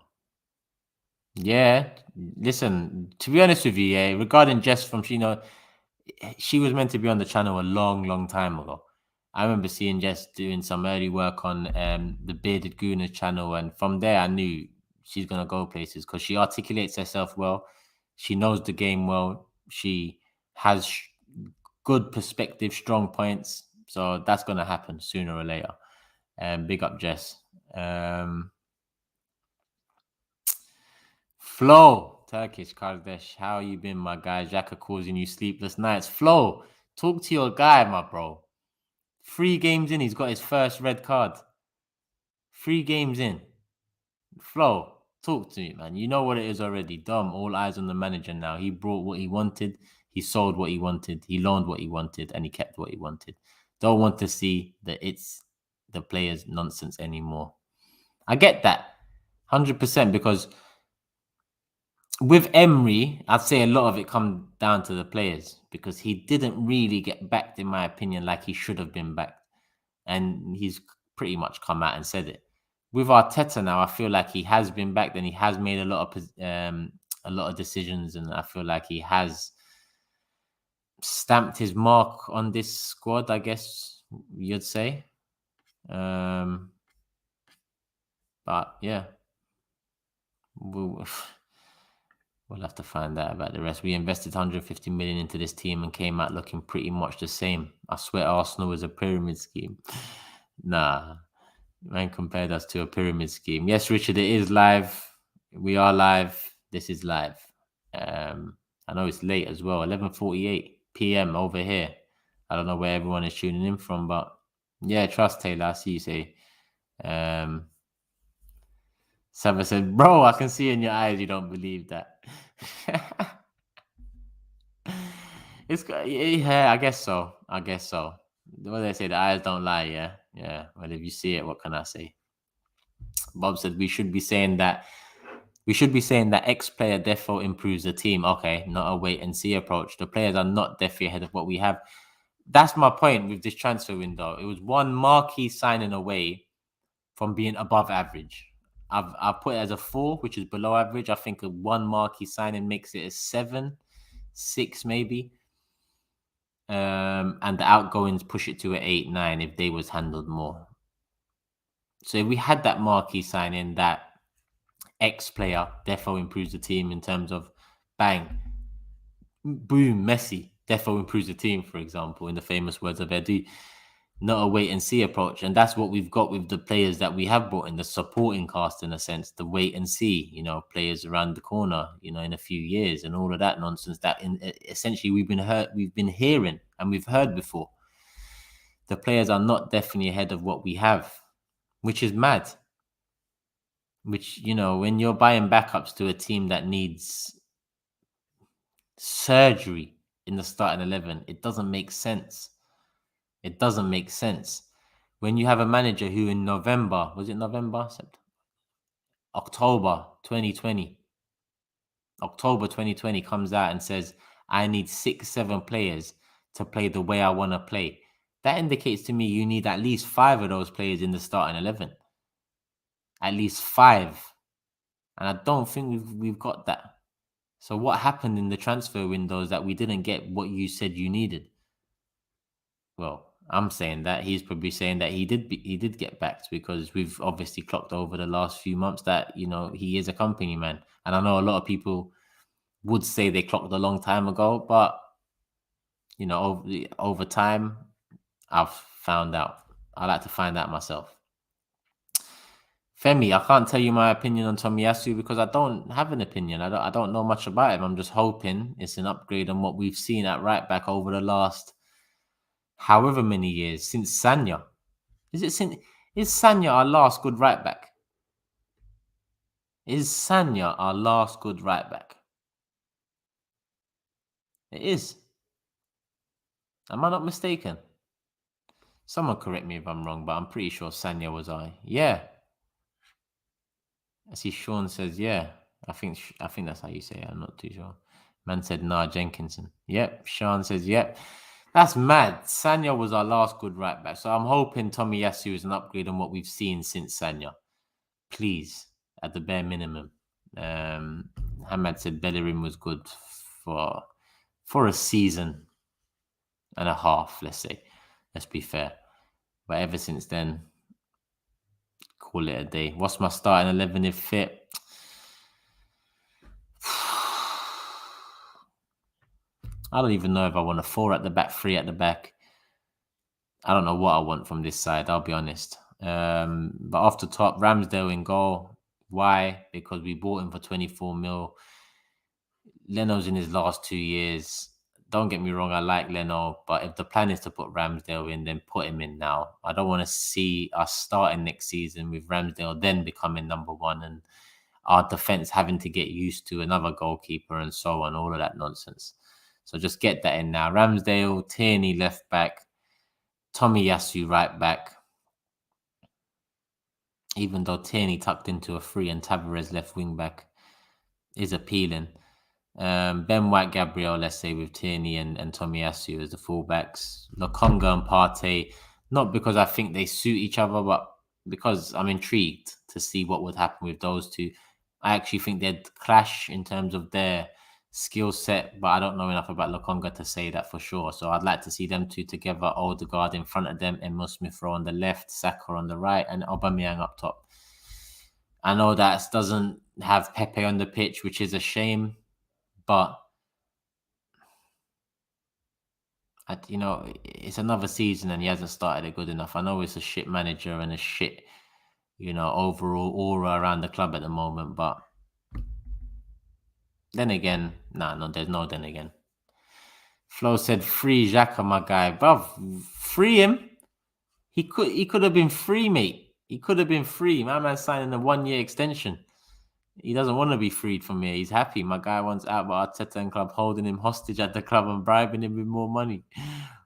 Speaker 1: Yeah, listen, to be honest with you, regarding Jess from Chino, she was meant to be on the channel a long time ago. I remember seeing Jess doing some early work on the Bearded Gooner channel, and from there I knew she's going to go places because she articulates herself well. She knows the game well. She has good perspective, strong points. So that's going to happen sooner or later. Big up, Jess. Flo, Turkish Kardesh, how you been, my guy? Xhaka causing you sleepless nights. Flo, talk to your guy, my bro. 3 games in, he's got his first red card. 3 games in. Flo, talk to me, man. You know what it is already. Dom, all eyes on the manager now. He brought what he wanted. He sold what he wanted. He loaned what he wanted, and he kept what he wanted. Don't want to see that it's the players' nonsense anymore. I get that 100% because with Emery, I'd say a lot of it come down to the players because he didn't really get backed, in my opinion, like he should have been backed. And he's pretty much come out and said it. With Arteta now, I feel like he has been backed and he has made a lot of decisions, and I feel like he has stamped his mark on this squad, I guess you'd say. But yeah, we'll have to find out about the rest. We invested 150 million into this team and came out looking pretty much the same. I swear Arsenal was a pyramid scheme. Nah, man compared us to a pyramid scheme. Yes, Richard, it is live. We are live. This is live. I know it's late as well. 11:48 p.m. over here. I don't know where everyone is tuning in from, but yeah, trust Taylor. I see you say Sava said, bro, I can see in your eyes you don't believe that. Yeah, I guess so. What do they say? The eyes don't lie, yeah? Yeah. Well, if you see it, what can I say? Bob said we should be saying that ex-player defo improves the team. Okay, not a wait and see approach. The players are not definitely ahead of what we have. That's my point with this transfer window. It was one marquee signing away from being above average. I've put it as a 4, which is below average. I think a one marquee signing makes it a 7, 6 maybe. And the outgoings push it to an 8, 9 if they was handled more. So if we had that marquee signing, that ex-player defo improves the team in terms of bang, boom, Messi defo improves the team, for example, in the famous words of Edu. Not a wait and see approach. And that's what we've got with the players that we have brought in, the supporting cast, in a sense, the wait and see, players around the corner, in a few years, and all of that nonsense that essentially we've been hearing and we've heard before. The players are not definitely ahead of what we have, which is mad. Which, when you're buying backups to a team that needs surgery in the starting 11, it doesn't make sense. It doesn't make sense. When you have a manager who in November, was it November? October 2020 comes out and says, I need 6, 7 players to play the way I want to play. That indicates to me you need at least 5 of those players in the starting 11. At least 5. And I don't think we've got that. So what happened in the transfer windows that we didn't get what you said you needed? Well, I'm saying that he's probably saying that he did get backed, because we've obviously clocked over the last few months that, he is a company man. And I know a lot of people would say they clocked a long time ago, but, over time, I've found out. I like to find out myself. Femi, I can't tell you my opinion on Tomiyasu because I don't have an opinion. I don't know much about him. I'm just hoping it's an upgrade on what we've seen at right back over the last however many years since Sanya. Is Sanya our last good right back? Is Sanya our last good right back? It is. Am I not mistaken? Someone correct me if I'm wrong, but I'm pretty sure Sanya was yeah. I see Sean says, yeah. I think that's how you say it. I'm not too sure. Man said, nah, Jenkinson. Yep. Sean says, yep. That's mad. Sanya was our last good right back. So I'm hoping Tomiyasu is an upgrade on what we've seen since Sanya. Please, at the bare minimum. Hamad said Bellerin was good for a season and a half, let's say. Let's be fair. But ever since then, call it a day. What's my starting 11 if fit? I don't even know if I want a 4 at the back, 3 at the back. I don't know what I want from this side, I'll be honest. But off the top, Ramsdale in goal. Why? Because we bought him for 24 mil. Leno's in his last 2 years. Don't get me wrong, I like Leno, but if the plan is to put Ramsdale in, then put him in now. I don't want to see us starting next season with Ramsdale then becoming number 1 and our defense having to get used to another goalkeeper and so on, all of that nonsense. So just get that in now. Ramsdale, Tierney left back, Tomiyasu right back. Even though Tierney tucked into a 3 and Tavares left wing back is appealing. Ben White, Gabriel, let's say, with Tierney and Tomiyasu as the fullbacks. Lokonga and Partey, not because I think they suit each other, but because I'm intrigued to see what would happen with those two. I actually think they'd clash in terms of their skill set, but I don't know enough about Lokonga to say that for sure. So I'd like to see them two together, Odegaard in front of them, Emil Smith Rowe on the left, Saka on the right, and Aubameyang up top. I know that doesn't have Pepe on the pitch, which is a shame, but it's another season and he hasn't started it good enough. I know it's a shit manager and a shit, overall aura around the club at the moment, but then again, there's no then again. Flo said, free Xhaka, my guy. Bruv, free him. He could have been free, mate. He could have been free. My man's signing a 1-year extension. He doesn't want to be freed from here. He's happy. My guy wants out, but Arteta and club holding him hostage at the club and bribing him with more money.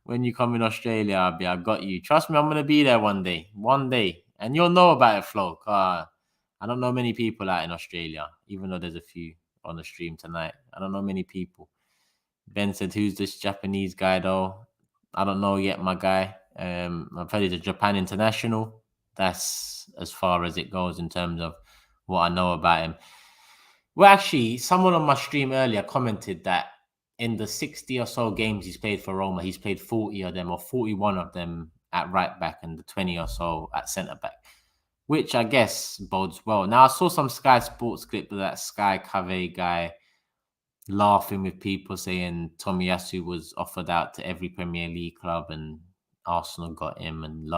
Speaker 1: When you come in Australia, I got you. Trust me, I'm gonna be there one day. One day. And you'll know about it, Flo. I don't know many people out in Australia, even though there's a few on the stream tonight. I don't know many people. Ben said, "Who's this Japanese guy though?" I don't know yet, my guy. I've heard he's a Japan international. That's as far as it goes in terms of what I know about him. Well, actually, someone on my stream earlier commented that in the 60 or so games he's played for Roma, he's played 40 of them or 41 of them at right back and the 20 or so at centre back, which I guess bodes well. Now, I saw some Sky Sports clip of that Sky Cave guy laughing with people saying Tomiyasu was offered out to every Premier League club and Arsenal got him and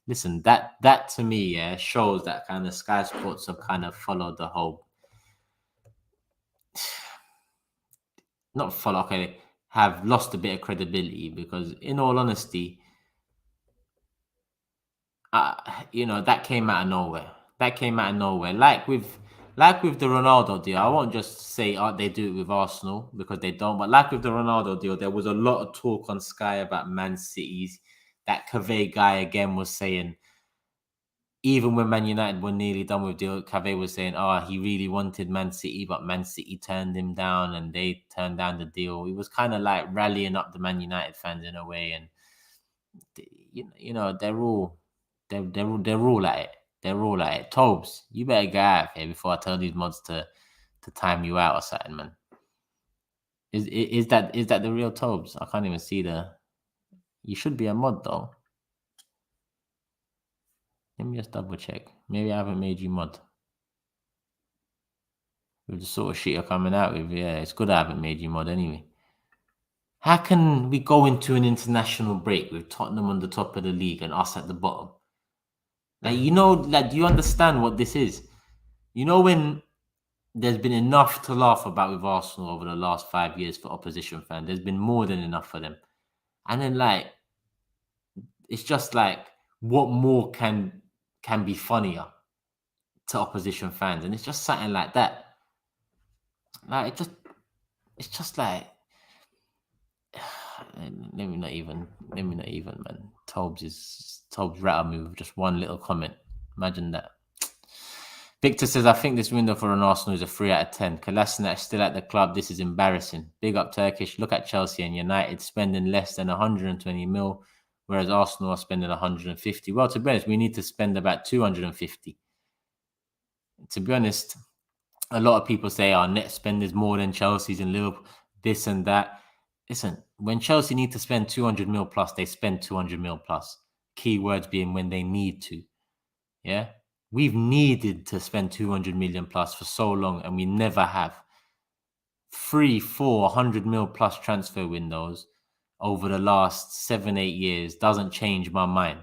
Speaker 1: listen, that to me, yeah, shows that kind of Sky Sports have kind of followed the whole not follow, okay, have lost a bit of credibility because, in all honesty, that came out of nowhere. That came out of nowhere. Like with the Ronaldo deal, I won't just say they do it with Arsenal because they don't. But like with the Ronaldo deal, there was a lot of talk on Sky about Man City's. That Cave guy again was saying, even when Man United were nearly done with the deal, Cave was saying, he really wanted Man City, but Man City turned him down and they turned down the deal. He was kind of like rallying up the Man United fans in a way. And, they're all at it. They're all at it. Tobes, you better get out of here before I tell these mods to time you out or something, man. Is that the real Tobes? I can't even see you should be a mod though. Let me just double check. Maybe I haven't made you mod. With the sort of shit you're coming out with, yeah, it's good I haven't made you mod anyway. How can we go into an international break with Tottenham on the top of the league and us at the bottom? Like, do you understand what this is? When there's been enough to laugh about with Arsenal over the last 5 years for opposition fans, there's been more than enough for them. And then, it's just what more can be funnier to opposition fans? And it's just something like that. It's just like, let me not even, man. Tobes rattle me with just one little comment. Imagine that. Victor says, I think this window for an Arsenal is a 3 out of 10. Kolasinac still at the club. This is embarrassing. Big up Turkish. Look at Chelsea and United spending less than 120 mil, whereas Arsenal are spending 150. Well, to be honest, we need to spend about 250. To be honest, a lot of people say our net spend is more than Chelsea's and Liverpool, this and that. Listen, when Chelsea need to spend 200 mil plus, they spend 200 mil plus. Keywords being when they need to. Yeah? We've needed to spend 200 million plus for so long, and we never have. 3, 4, 100 mil plus transfer windows over the last 7, 8 years doesn't change my mind.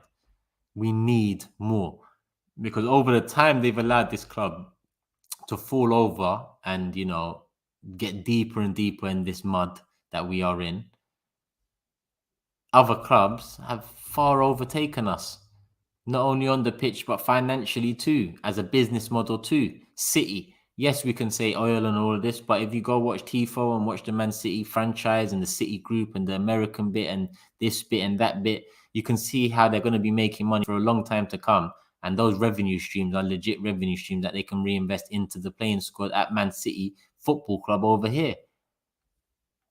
Speaker 1: We need more. Because over the time they've allowed this club to fall over and, get deeper and deeper in this mud that we are in, other clubs have far overtaken us. Not only on the pitch, but financially too, as a business model too. City, yes, we can say oil and all of this, but if you go watch Tifo and watch the Man City franchise and the City group and the American bit and this bit and that bit, you can see how they're going to be making money for a long time to come. And those revenue streams are legit revenue streams that they can reinvest into the playing squad at Man City Football Club over here.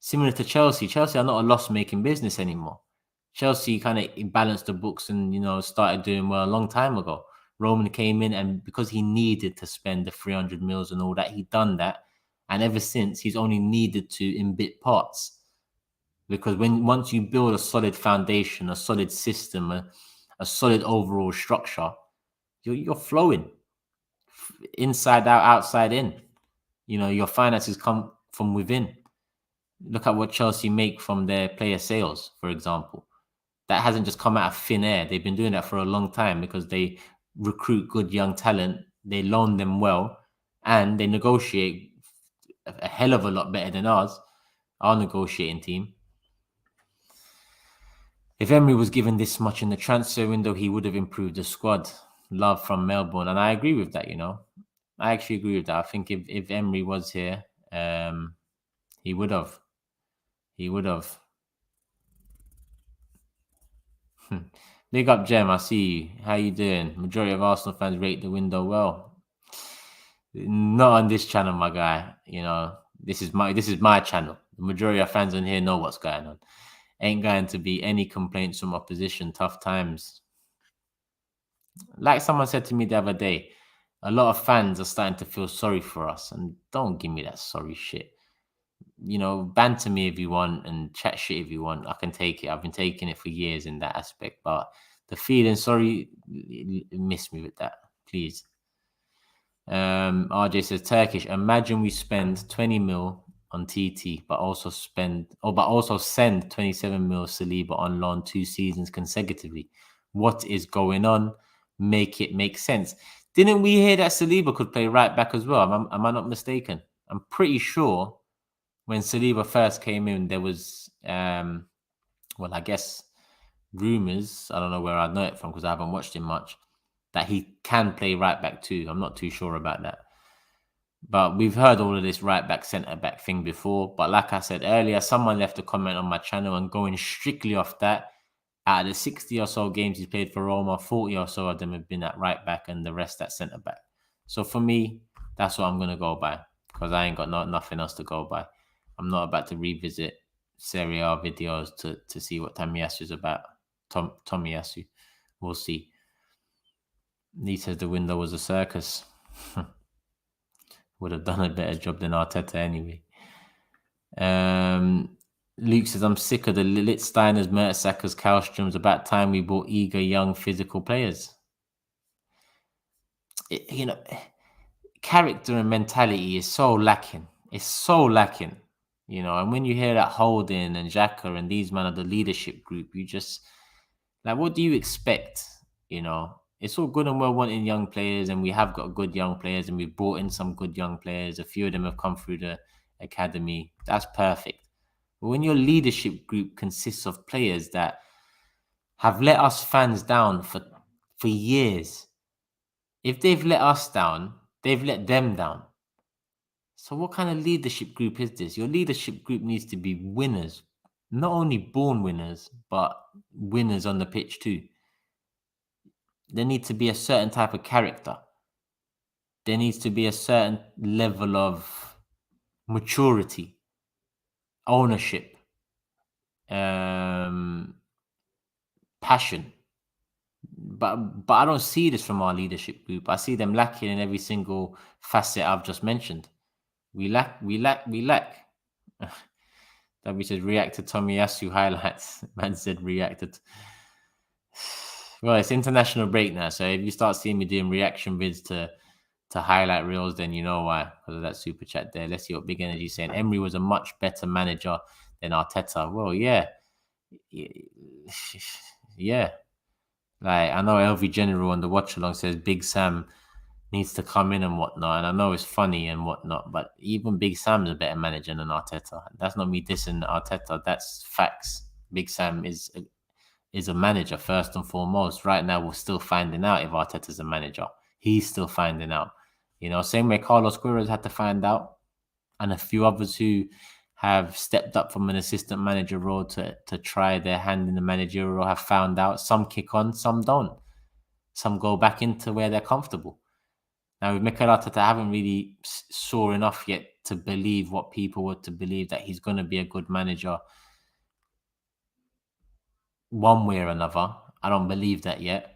Speaker 1: Similar to Chelsea. Chelsea are not a loss-making business anymore. Chelsea kind of balanced the books and, started doing well a long time ago. Roman came in and because he needed to spend the 300 mils and all that, he done that. And ever since, he's only needed to in bit parts. Because once you build a solid foundation, a solid system, a solid overall structure, you're flowing inside out, outside in. Your finances come from within. Look at what Chelsea make from their player sales, for example. That hasn't just come out of thin air. They've been doing that for a long time because they recruit good young talent, they loan them well, and they negotiate a hell of a lot better than ours, our negotiating team. If Emery was given this much in the transfer window, he would have improved the squad. love from Melbourne, and I agree with that. I actually agree with that. I think if Emery was here, he would have. He would have. Big up, Jem. I see you. How you doing? Majority of Arsenal fans rate the window well. Not on this channel, my guy. This is my channel. The majority of fans on here know what's going on. Ain't going to be any complaints from opposition. Tough times. Like someone said to me the other day, a lot of fans are starting to feel sorry for us, and don't give me that sorry shit. Banter me if you want and chat shit if you want. I can take it. I've been taking it for years in that aspect, but the feeling sorry, miss me with that, please. RJ says Turkish. Imagine we spend 20 mil on TT, but also send 27 mil Saliba on loan 2 seasons consecutively. What is going on? Make it make sense. Didn't we hear that Saliba could play right back as well? Am I not mistaken? I'm pretty sure when Saliba first came in, there was, I guess rumors. I don't know where I know it from because I haven't watched him much. That he can play right back too. I'm not too sure about that. But we've heard all of this right back, centre back thing before. But like I said earlier, someone left a comment on my channel, and going strictly off that, out of the 60 or so games he's played for Roma, 40 or so of them have been at right back and the rest at centre back. So for me, that's what I'm going to go by because I ain't got nothing else to go by. I'm not about to revisit Serie A videos to see what Tomiyasu is about. Tomiyasu. We'll see. Lee says the window was a circus. Would have done a better job than Arteta anyway. Luke says, I'm sick of the Lichtsteiners, Mertesacker's, Kallströms. About time we bought eager, young, physical players. Character and mentality is so lacking. It's so lacking. And when you hear that Holding and Xhaka and these men of the leadership group, you just, what do you expect? It's all good and well wanting young players, and we have got good young players, and we've brought in some good young players. A few of them have come through the academy. That's perfect. But when your leadership group consists of players that have let us fans down for years, if they've let us down, they've let them down. So what kind of leadership group is this? Your leadership group needs to be winners, not only born winners, but winners on the pitch too. There needs to be a certain type of character. There needs to be a certain level of maturity, ownership, passion. But I don't see this from our leadership group. I see them lacking in every single facet I've just mentioned. We lack. W says react to Tomiyasu highlights. Man said reacted. Well, it's international break now, so if you start seeing me doing reaction vids to highlight reels, then you know why, because of that super chat there. Let's see what Big Energy is saying. Emery was a much better manager than Arteta. Well, yeah. Yeah. I know LV General on the watch along says Big Sam needs to come in and whatnot, and I know it's funny and whatnot, but even Big Sam's a better manager than Arteta. That's not me dissing Arteta. That's facts. Big Sam is a manager first and foremost. Right now, we're still finding out if Arteta's a manager. He's still finding out. Same way Carlos Queiroz had to find out, and a few others who have stepped up from an assistant manager role to try their hand in the managerial role have found out. Some kick on, some don't. Some go back into where they're comfortable. Now, with Mikel Arteta, I haven't really saw enough yet to believe what people were to believe, that he's going to be a good manager one way or another. I don't believe that yet,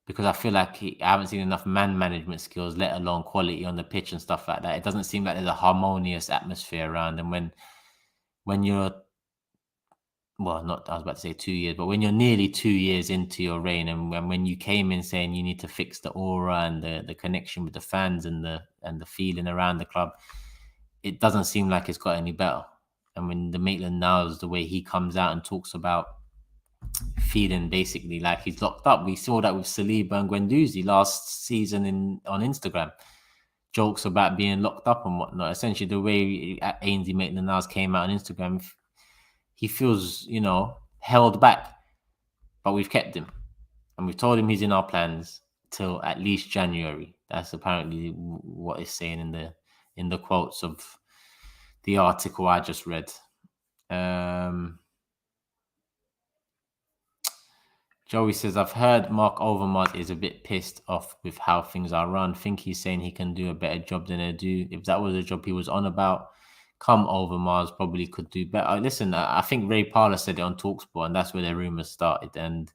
Speaker 1: because I feel like I haven't seen enough man management skills, let alone quality on the pitch and stuff like that. It doesn't seem like there's a harmonious atmosphere around. And when you're, I was about to say 2 years, but when you're nearly 2 years into your reign, and when you came in saying you need to fix the aura and the connection with the fans and the feeling around the club, it doesn't seem like it's got any better. And when the Maitland-Niles, the way he comes out and talks about feeling basically like he's locked up. We saw that with Saliba and Guendouzi last season on Instagram. Jokes about being locked up and whatnot. Essentially, the way Ainsley Maitland-Niles came out on Instagram, he feels, held back. But we've kept him. And we've told him he's in our plans. till at least January. That's apparently what it's saying in the quotes of the article I just read. Joey says, I've heard Mark Overmars is a bit pissed off with how things are run. Think he's saying he can do a better job than they do. If that was a job he was on about, come Overmars probably could do better. Listen, I think Ray Parlour said it on TalkSport, and that's where the rumours started. And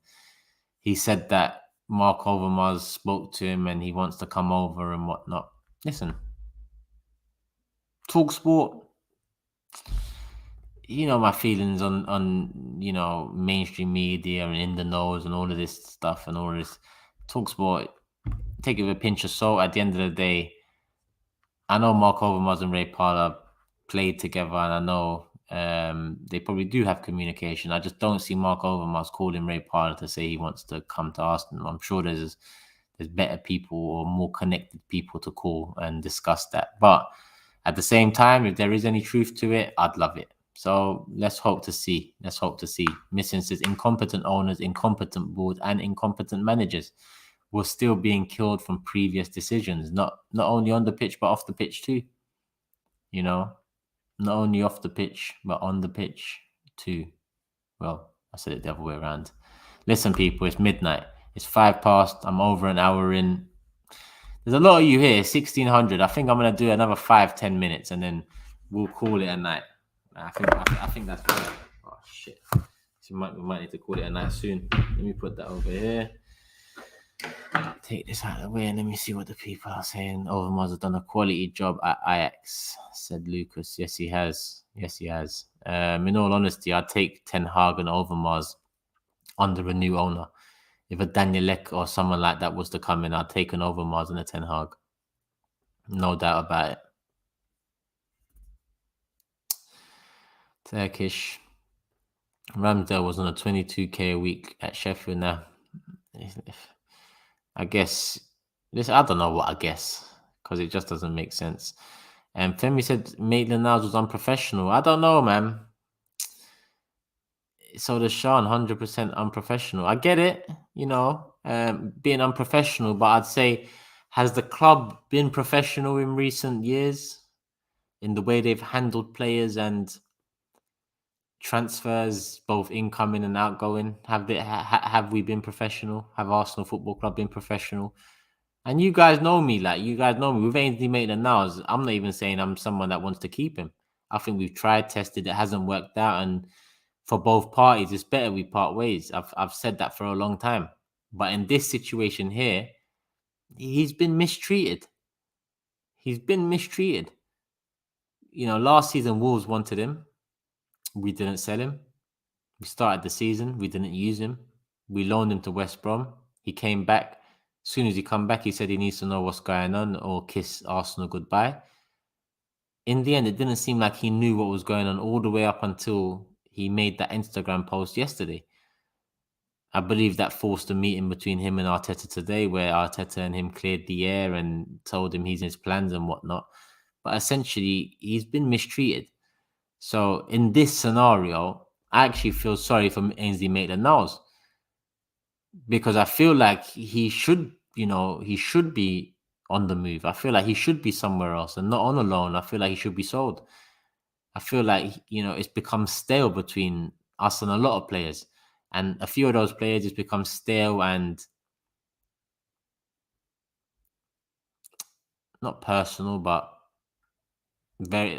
Speaker 1: he said that Mark Overmars spoke to him and he wants to come over and whatnot. Listen, TalkSport, you know my feelings on mainstream media and in the nose and all of this stuff and all of this. TalkSport, take it with a pinch of salt. At the end of the day, I know Mark Overmars and Ray Parlour played together, and I know they probably do have communication. I just don't see Mark Overmars calling Ray Parlour to say he wants to come to Arsenal. I'm sure there's better people or more connected people to call and discuss that. But at the same time, if there is any truth to it, I'd love it. So let's hope to see. Missing says incompetent owners, incompetent board, and incompetent managers were still being killed from previous decisions, not only on the pitch, but off the pitch too. Not only off the pitch, but on the pitch too. Well, I said it the other way around. Listen, people, it's midnight. It's 5 past. I'm over an hour in. There's a lot of you here, 1,600. I think I'm going to do another 5-10 minutes and then we'll call it a night. I think that's fair. Oh, shit. So we might need to call it a night soon. Let me put that over here. Take this out of the way and let me see what the people are saying. Overmars has done a quality job at Ajax, said Lucas. Yes, he has. In all honesty, I'd take Ten Hag and Overmars under a new owner. If a Daniel Ek or someone like that was to come in, I'd take an Overmars and a Ten Hag. No doubt about it. Turkish. Ramsdale was on a 22k a week at Sheffield now. I guess this. I don't know what I guess because it just doesn't make sense. And Femi said Maitland-Niles was unprofessional. I don't know, man. So does Sean, 100% unprofessional. I get it, being unprofessional, but I'd say, has the club been professional in recent years in the way they've handled players and transfers, both incoming and outgoing? Have we been professional? Have Arsenal Football Club been professional? And you guys know me, with Ainsley Maitland-Niles, I'm not even saying I'm someone that wants to keep him. I think we've tried, tested, it hasn't worked out, and for both parties, it's better we part ways. I've said that for a long time. But in this situation here, he's been mistreated. Last season, Wolves wanted him. We didn't sell him. We started the season. We didn't use him. We loaned him to West Brom. He came back. As soon as he come back, he said he needs to know what's going on or kiss Arsenal goodbye. In the end, it didn't seem like he knew what was going on all the way up until he made that Instagram post yesterday. I believe that forced a meeting between him and Arteta today where Arteta and him cleared the air and told him he's in his plans and whatnot. But essentially, he's been mistreated. So in this scenario, I actually feel sorry for Ainsley Maitland-Niles because I feel like he should be on the move. I feel like he should be somewhere else and not on a loan. I feel like he should be sold. I feel like, it's become stale between us and a lot of players. And a few of those players, it's become stale and not personal, but very,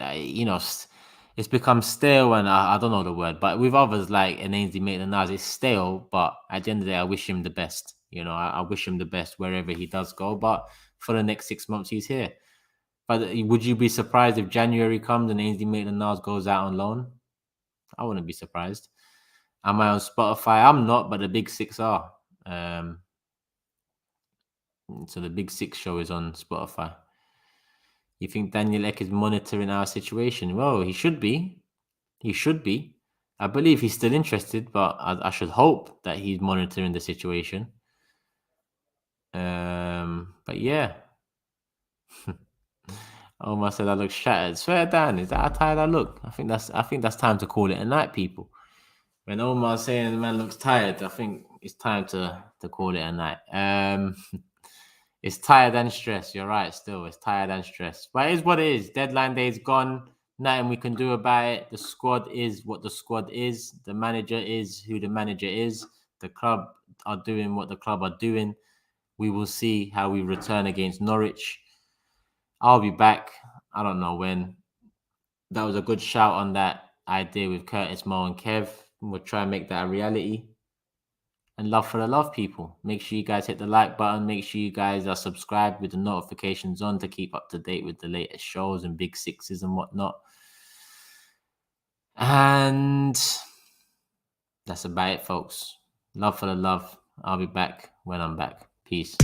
Speaker 1: it's become stale and I don't know the word. But with others like Ainsley Maitland-Niles, it's stale. But at the end of the day, I wish him the best. I wish him the best wherever he does go. But for the next 6 months, he's here. But would you be surprised if January comes and Ainsley Maitland-Niles goes out on loan? I wouldn't be surprised. Am I on Spotify? I'm not, but the Big Six are. So the Big Six show is on Spotify. You think Daniel Ek is monitoring our situation? Well, he should be. I believe he's still interested, but I should hope that he's monitoring the situation. But yeah. Omar said I look shattered. Swear down, is that how tired I look? I think that's time to call it a night, people. When Omar's saying the man looks tired, I think it's time to call it a night. It's tired and stressed. You're right. Still, it's tired and stressed. But it is what it is. Deadline day is gone. Nothing we can do about it. The squad is what the squad is. The manager is who the manager is. The club are doing what the club are doing. We will see how we return against Norwich. I'll be back. I don't know when. That was a good shout on that idea with Curtis, Mo, and Kev. We'll try and make that a reality. And love for the love, people. Make sure you guys hit the like button. Make sure you guys are subscribed with the notifications on to keep up to date with the latest shows and big sixes and whatnot. And that's about it, folks. Love for the love. I'll be back when I'm back. Peace.